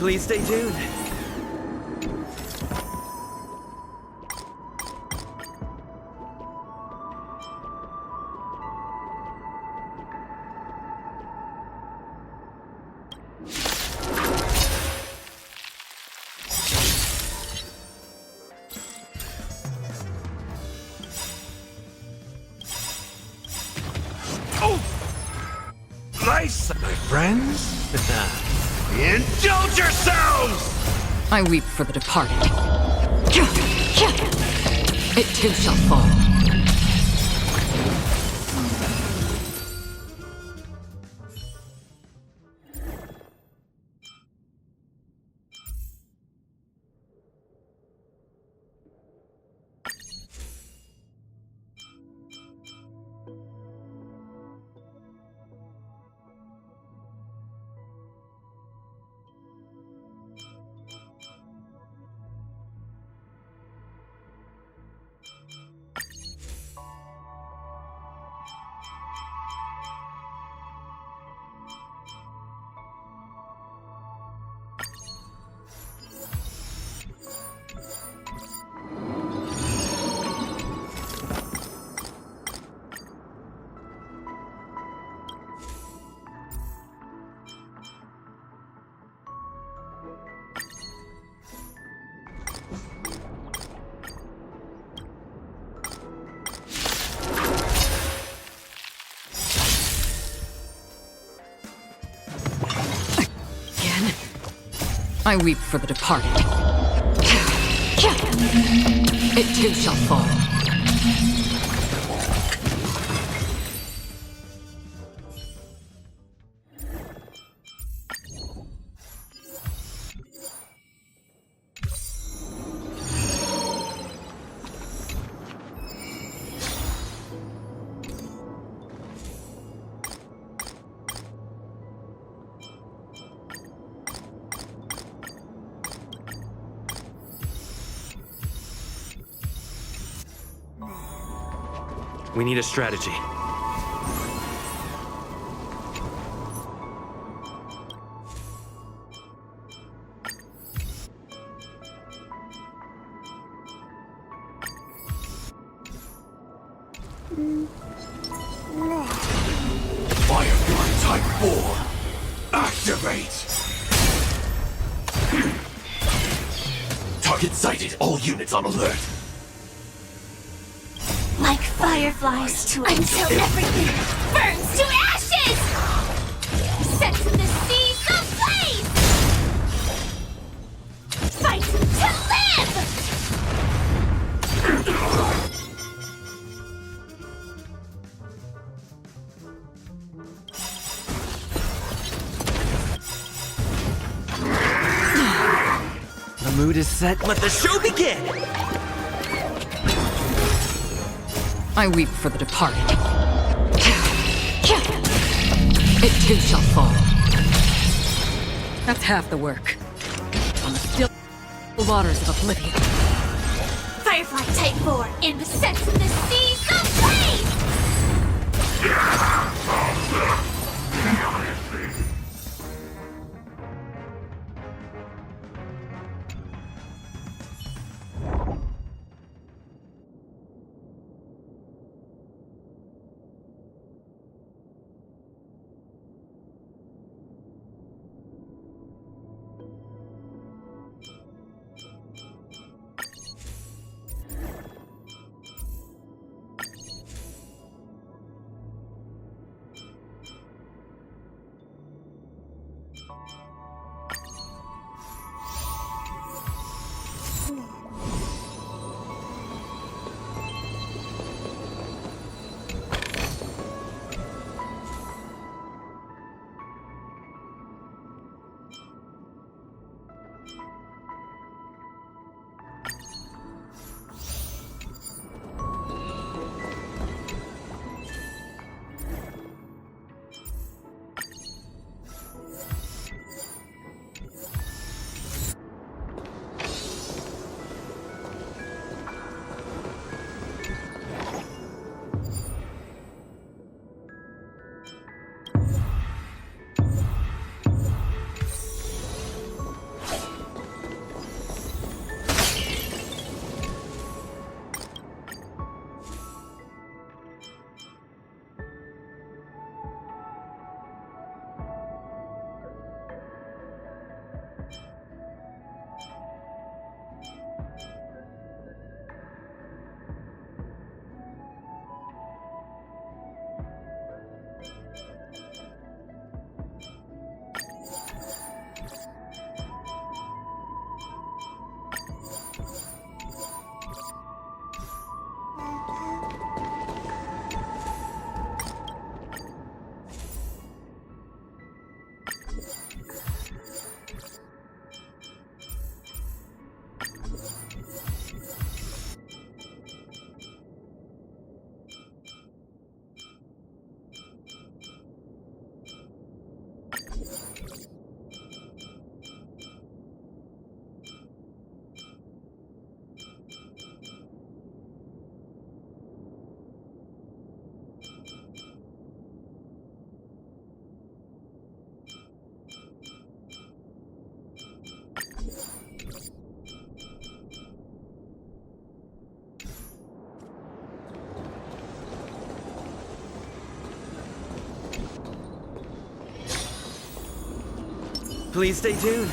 Please stay tuned. Nice, my friends. Indulge yourselves! I weep for the departed. It too shall fall. I weep for the departed. It too shall fall. We need a strategy. Firefly Type 4, activate! Target sighted, all units on alert. Like fireflies to until everything burns to ashes! Sets in the seas ablaze! Fight to live! The mood is set. Let the show begin! I weep for the departed. It too shall fall. That's half the work. On the still waters of oblivion. Firefly Type 4 in the sets in the seas ablaze! Please stay tuned.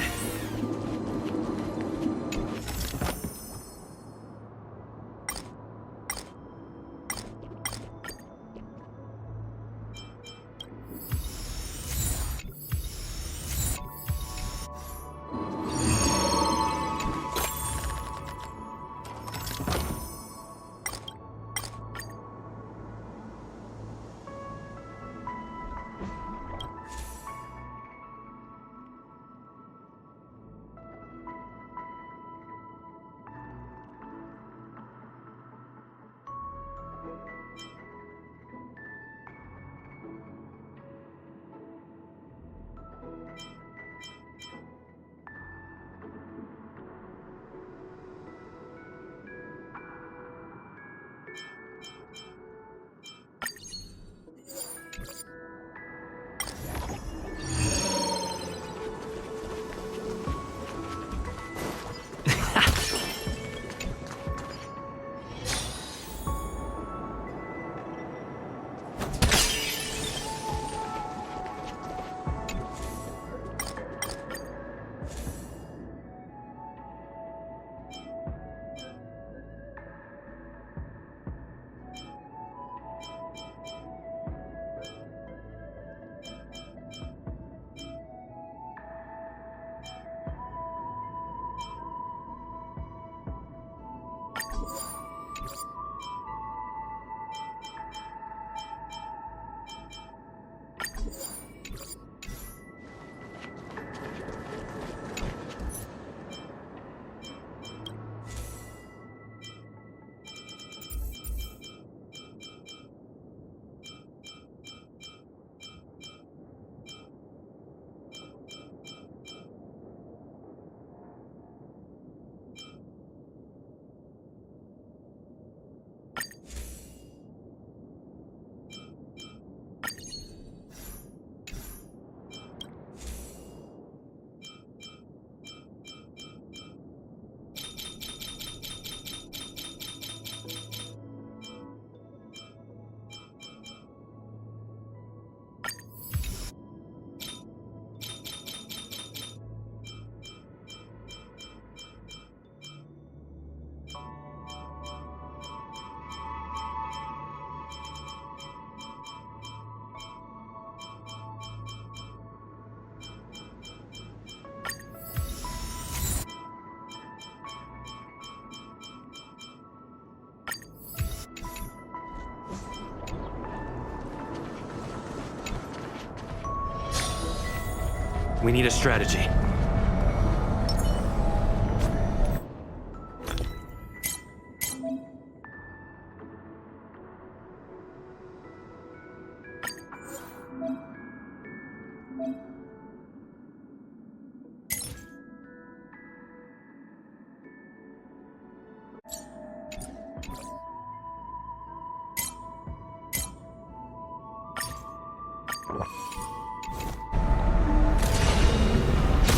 We need a strategy.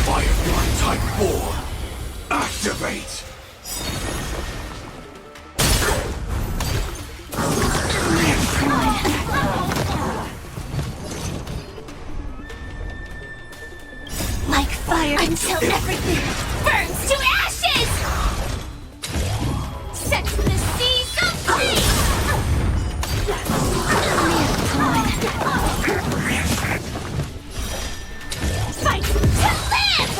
Firefly Type 4, activate! Like fire until everything burns to ashes! Set the seas of fate! Fight to live!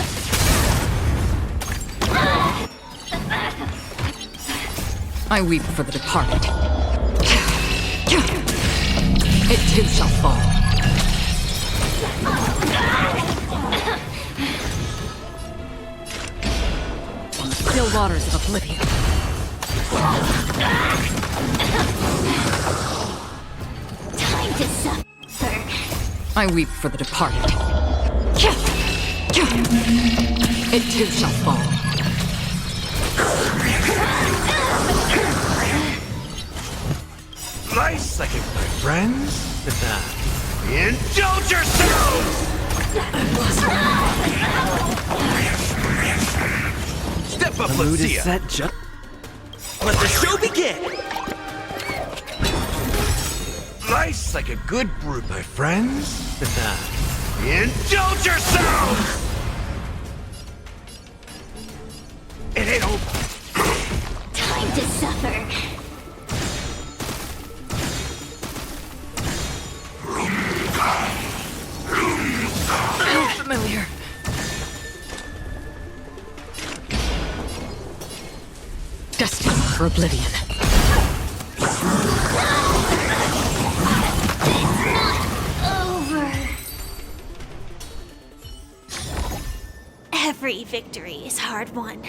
I weep for the departed. It too shall fall. On the still waters of oblivion. Time to suffer. I weep for the departed. It too shall fall. Nice second, my friends. Indulge yourselves! Step up, let's see ya. Let the show begin! Nice like a good brew, my friends. Indulge yourselves! It ain't over. Time to suffer. Familiar. Destined for oblivion. Over. Every victory is hard won.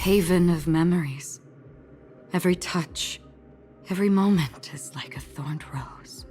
Haven of memories. Every touch, every moment is like a thorned rose.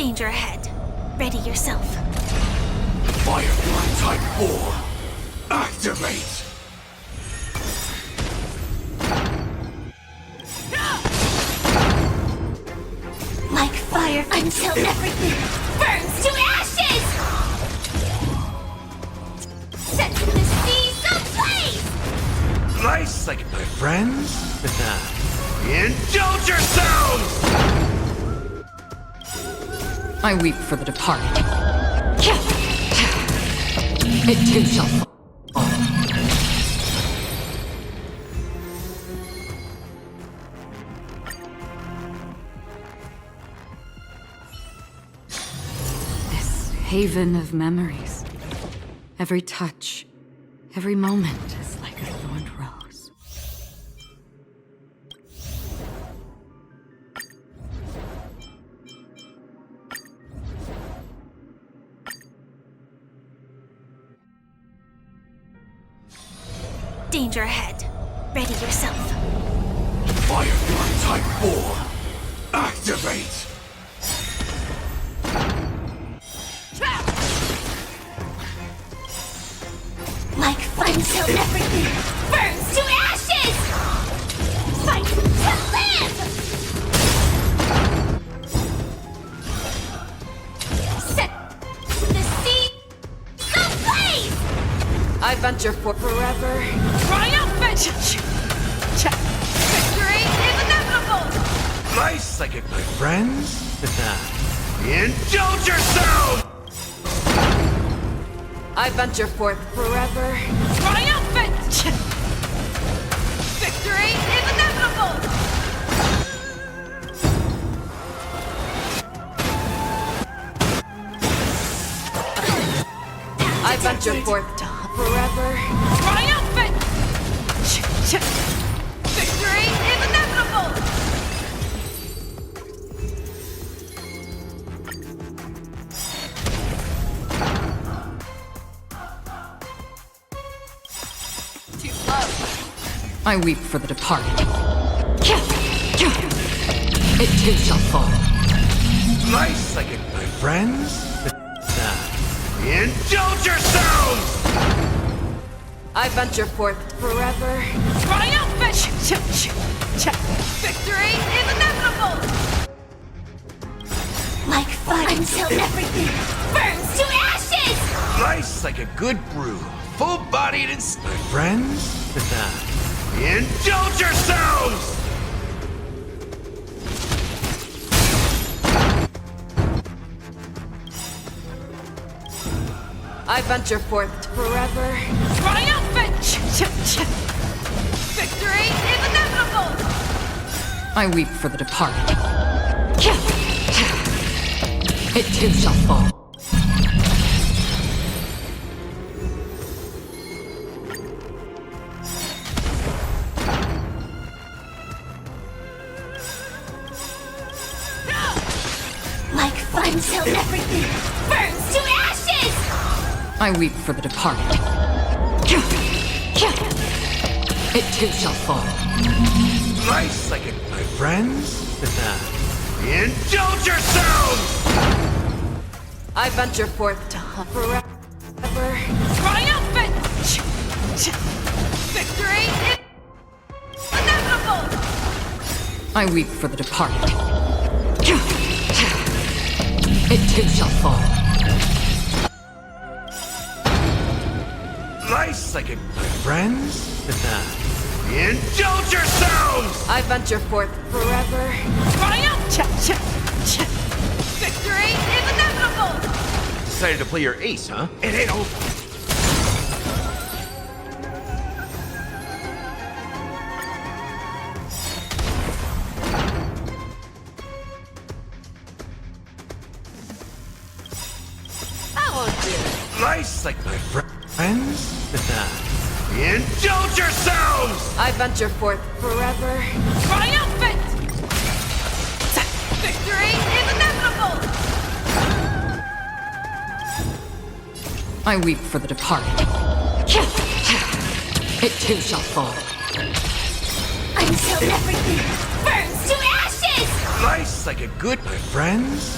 Danger ahead. Ready yourself. Firefly Type 4. Activate! Like fire until everything burns to ashes! Set the seas ablaze! Nice, like my friends. Indulge yourselves! I weep for the departed. It too shall fall. This haven of memories. Every touch, every moment is like a thorned rose. Danger ahead. Ready yourself. Firefly Type 4. Activate! Like fire until everything burns to ashes! Fight to live! Set the sea ablaze! I venture for forever. Triumphant! Victory is inevitable! Nice, like it, my friends. Indulge yourselves! I venture forth forever. Triumphant! Victory is inevitable! I venture forth forever. Triumphant! Victory is inevitable! Too slow. I weep for the departed. It too shall fall. Nice, like it, my friends. Indulge yourselves! I venture forth forever. Triumphant! Victory is inevitable! Like fire until everything burns to ashes! Nice, like a good brew. Full-bodied and my friends. Indulge yourselves! I venture forth forever. Triumphant! Victory is inevitable! I weep for the departed. It too shall fall. Like fire until everything burns to ashes! I weep for the departed. It too shall fall. Nice, like it, my friends. Indulge yourselves! I venture forth forever. Triumphant! Victory is inevitable! I weep for the departed. It too shall fall. Nice, like it, my friends. Indulge yourselves! I venture forth forever. Triumph! Victory is inevitable! Decided to play your ace, huh? It ain't over. That won't do. Nice, like my friends. Indulge yourselves! I venture forth forever. Triumphant! Victory is inevitable! I weep for the departed. It too shall fall. Until everything burns to ashes! Nice, like a good, my friends.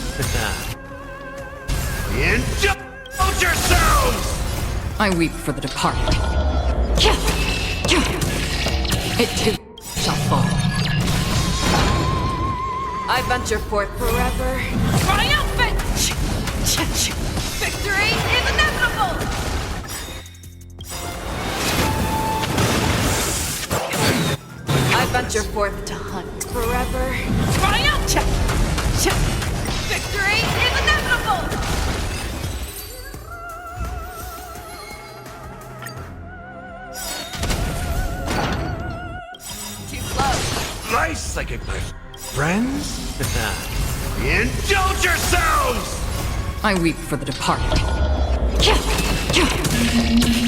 Indulge yourselves! I weep for the departed. It too shall fall. I venture forth forever. Triumphant! Victory is inevitable! I venture forth to hunt forever. Triumph! Victory is inevitable! Too slow. Nice like a friends? Indulge yourselves! I weep for the departed.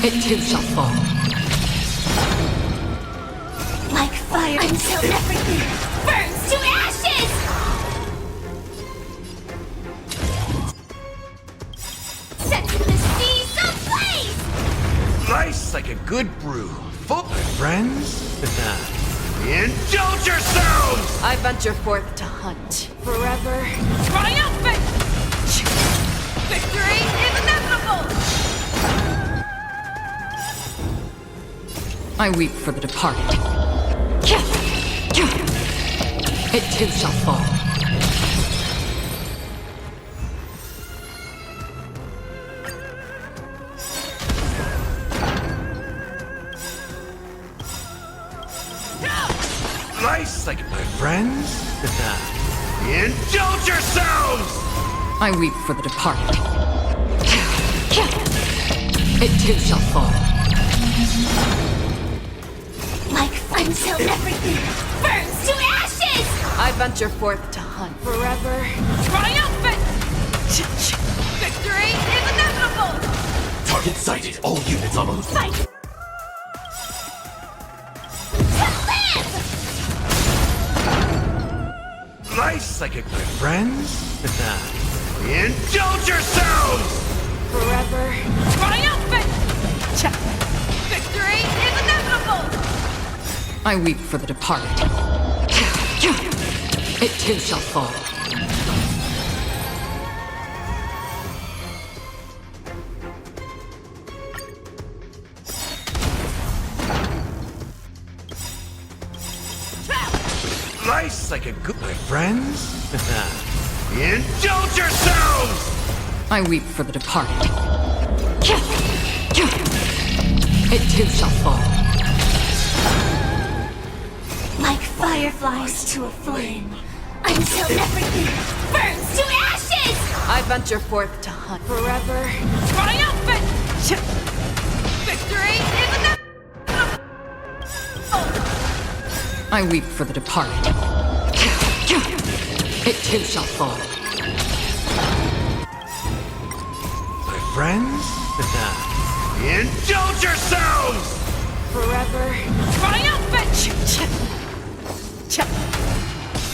It too shall fall. Like fire until everything burns to ashes! Set the seas ablaze! Nice like a good brew. Full friends? Indulge yourselves! I venture forth to hunt forever. Triumphant! Victory is inevitable! I weep for the departed. It too shall fall. Nice like my friends? Indulge yourselves! I weep for the departed. It too shall fall. Like until everything burns to ashes! I venture forth to hunt forever. Triumphant! Victory is inevitable! Target sighted. All units on alert. Fight! To live! Nice like my friends? Indulge yourselves! Forever. Triumphant! Victory is inevitable! I weep for the departed. It too shall fall. Nice like a good my friends? Indulge yourselves! I weep for the departed. It too shall fall. Like fireflies to a flame, until everything burns to ashes! I venture forth to hunt forever. Triumphant! Victory is inevitable! I weep for the departed. It too shall fall. My friends? Indulge yourselves! Forever. Triumphant!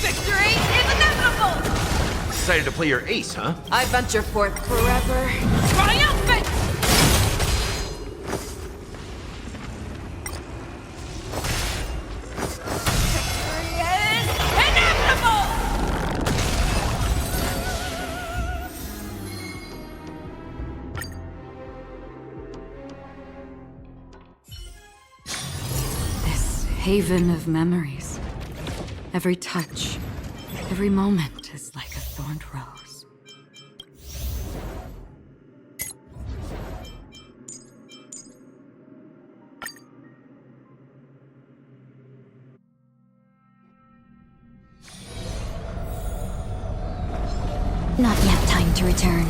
Victory is inevitable! Decided to play your ace, huh? I venture forth forever. Triumphant! Victory is inevitable! This haven of memories. Every touch, every moment is like a thorned rose. Not yet time to return.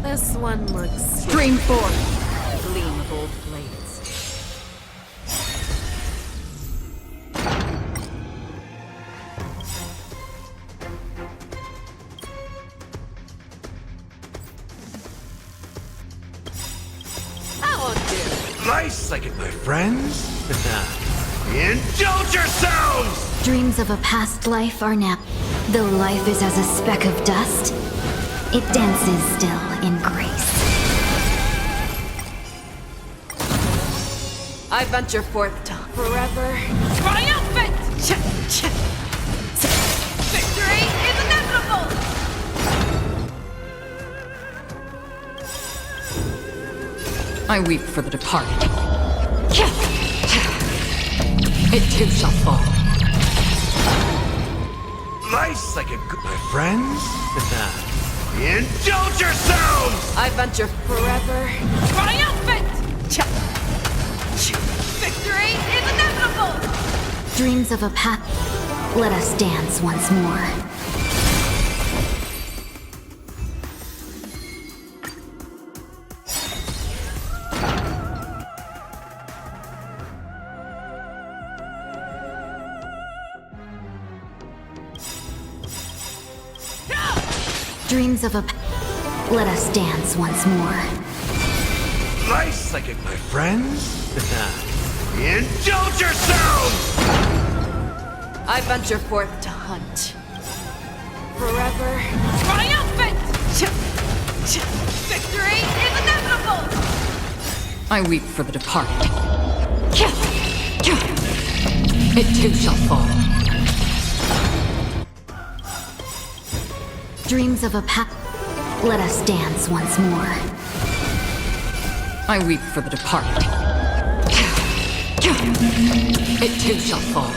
This one looks... Stream forth! Gleam of old blades. That won't do. Nice like my friends? Indulge yourselves! Dreams of a past life are now. Though life is as a speck of dust, it dances still in grace. I venture forth to forever. Triumphant! Victory is inevitable! I weep for the departed. It too shall fall. Life's like a good... My friends? Indulge yourselves! I venture forever. Triumphant! Victory is inevitable! Dreams of a path. Let us dance once more. Dreams of a Let us dance once more. Life's like a... My friends? Indulge yourselves! I venture forth to hunt. Forever. Triumphant! Victory is inevitable! I weep for the departed. It too shall fall. Dreams of a path. Let us dance once more. I weep for the departed. It too shall fall.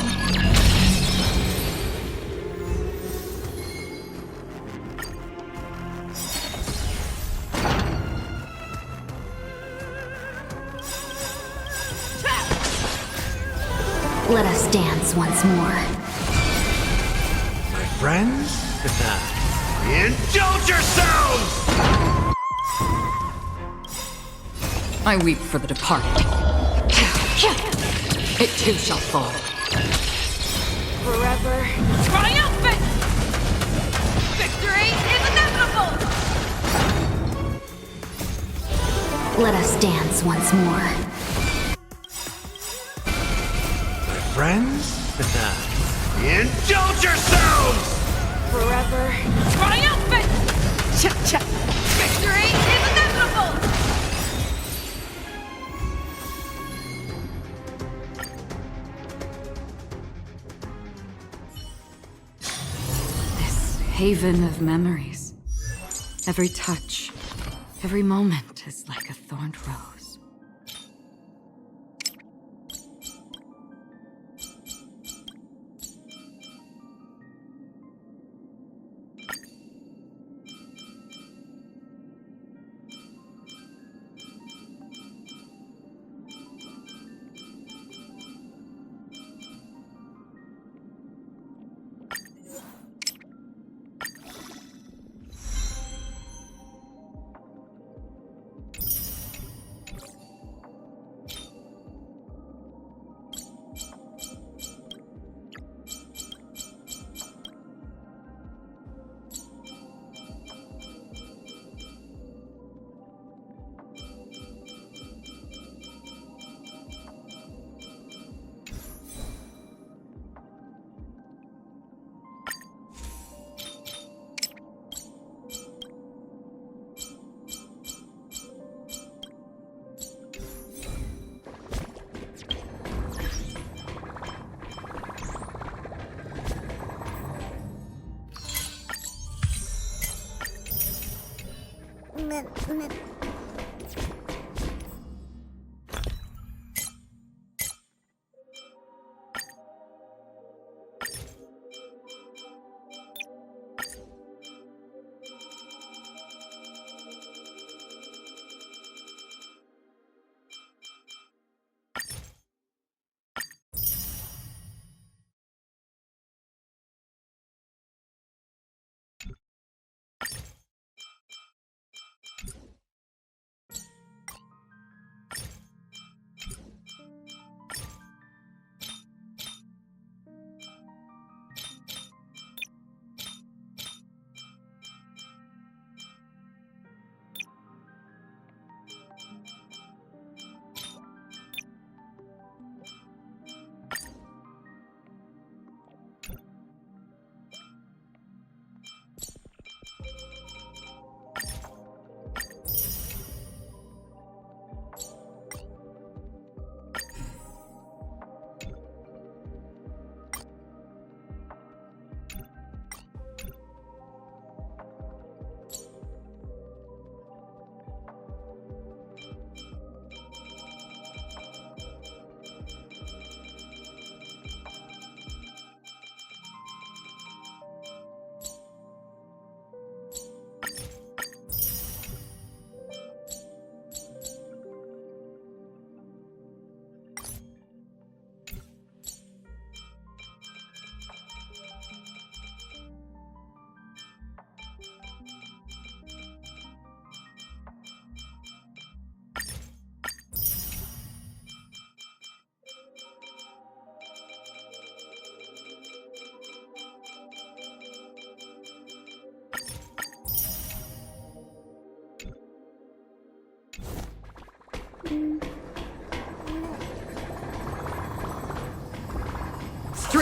Let us dance once more. My friends? Indulge yourselves! I weep for the departed. It too shall fall. Forever. Triumphant! Victory is inevitable! Let us dance once more. My friends? Indulge yourselves! Forever. Triumphant! Victory is inevitable! This haven of memories. Every touch, every moment is like a thorned rose.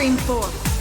scream for?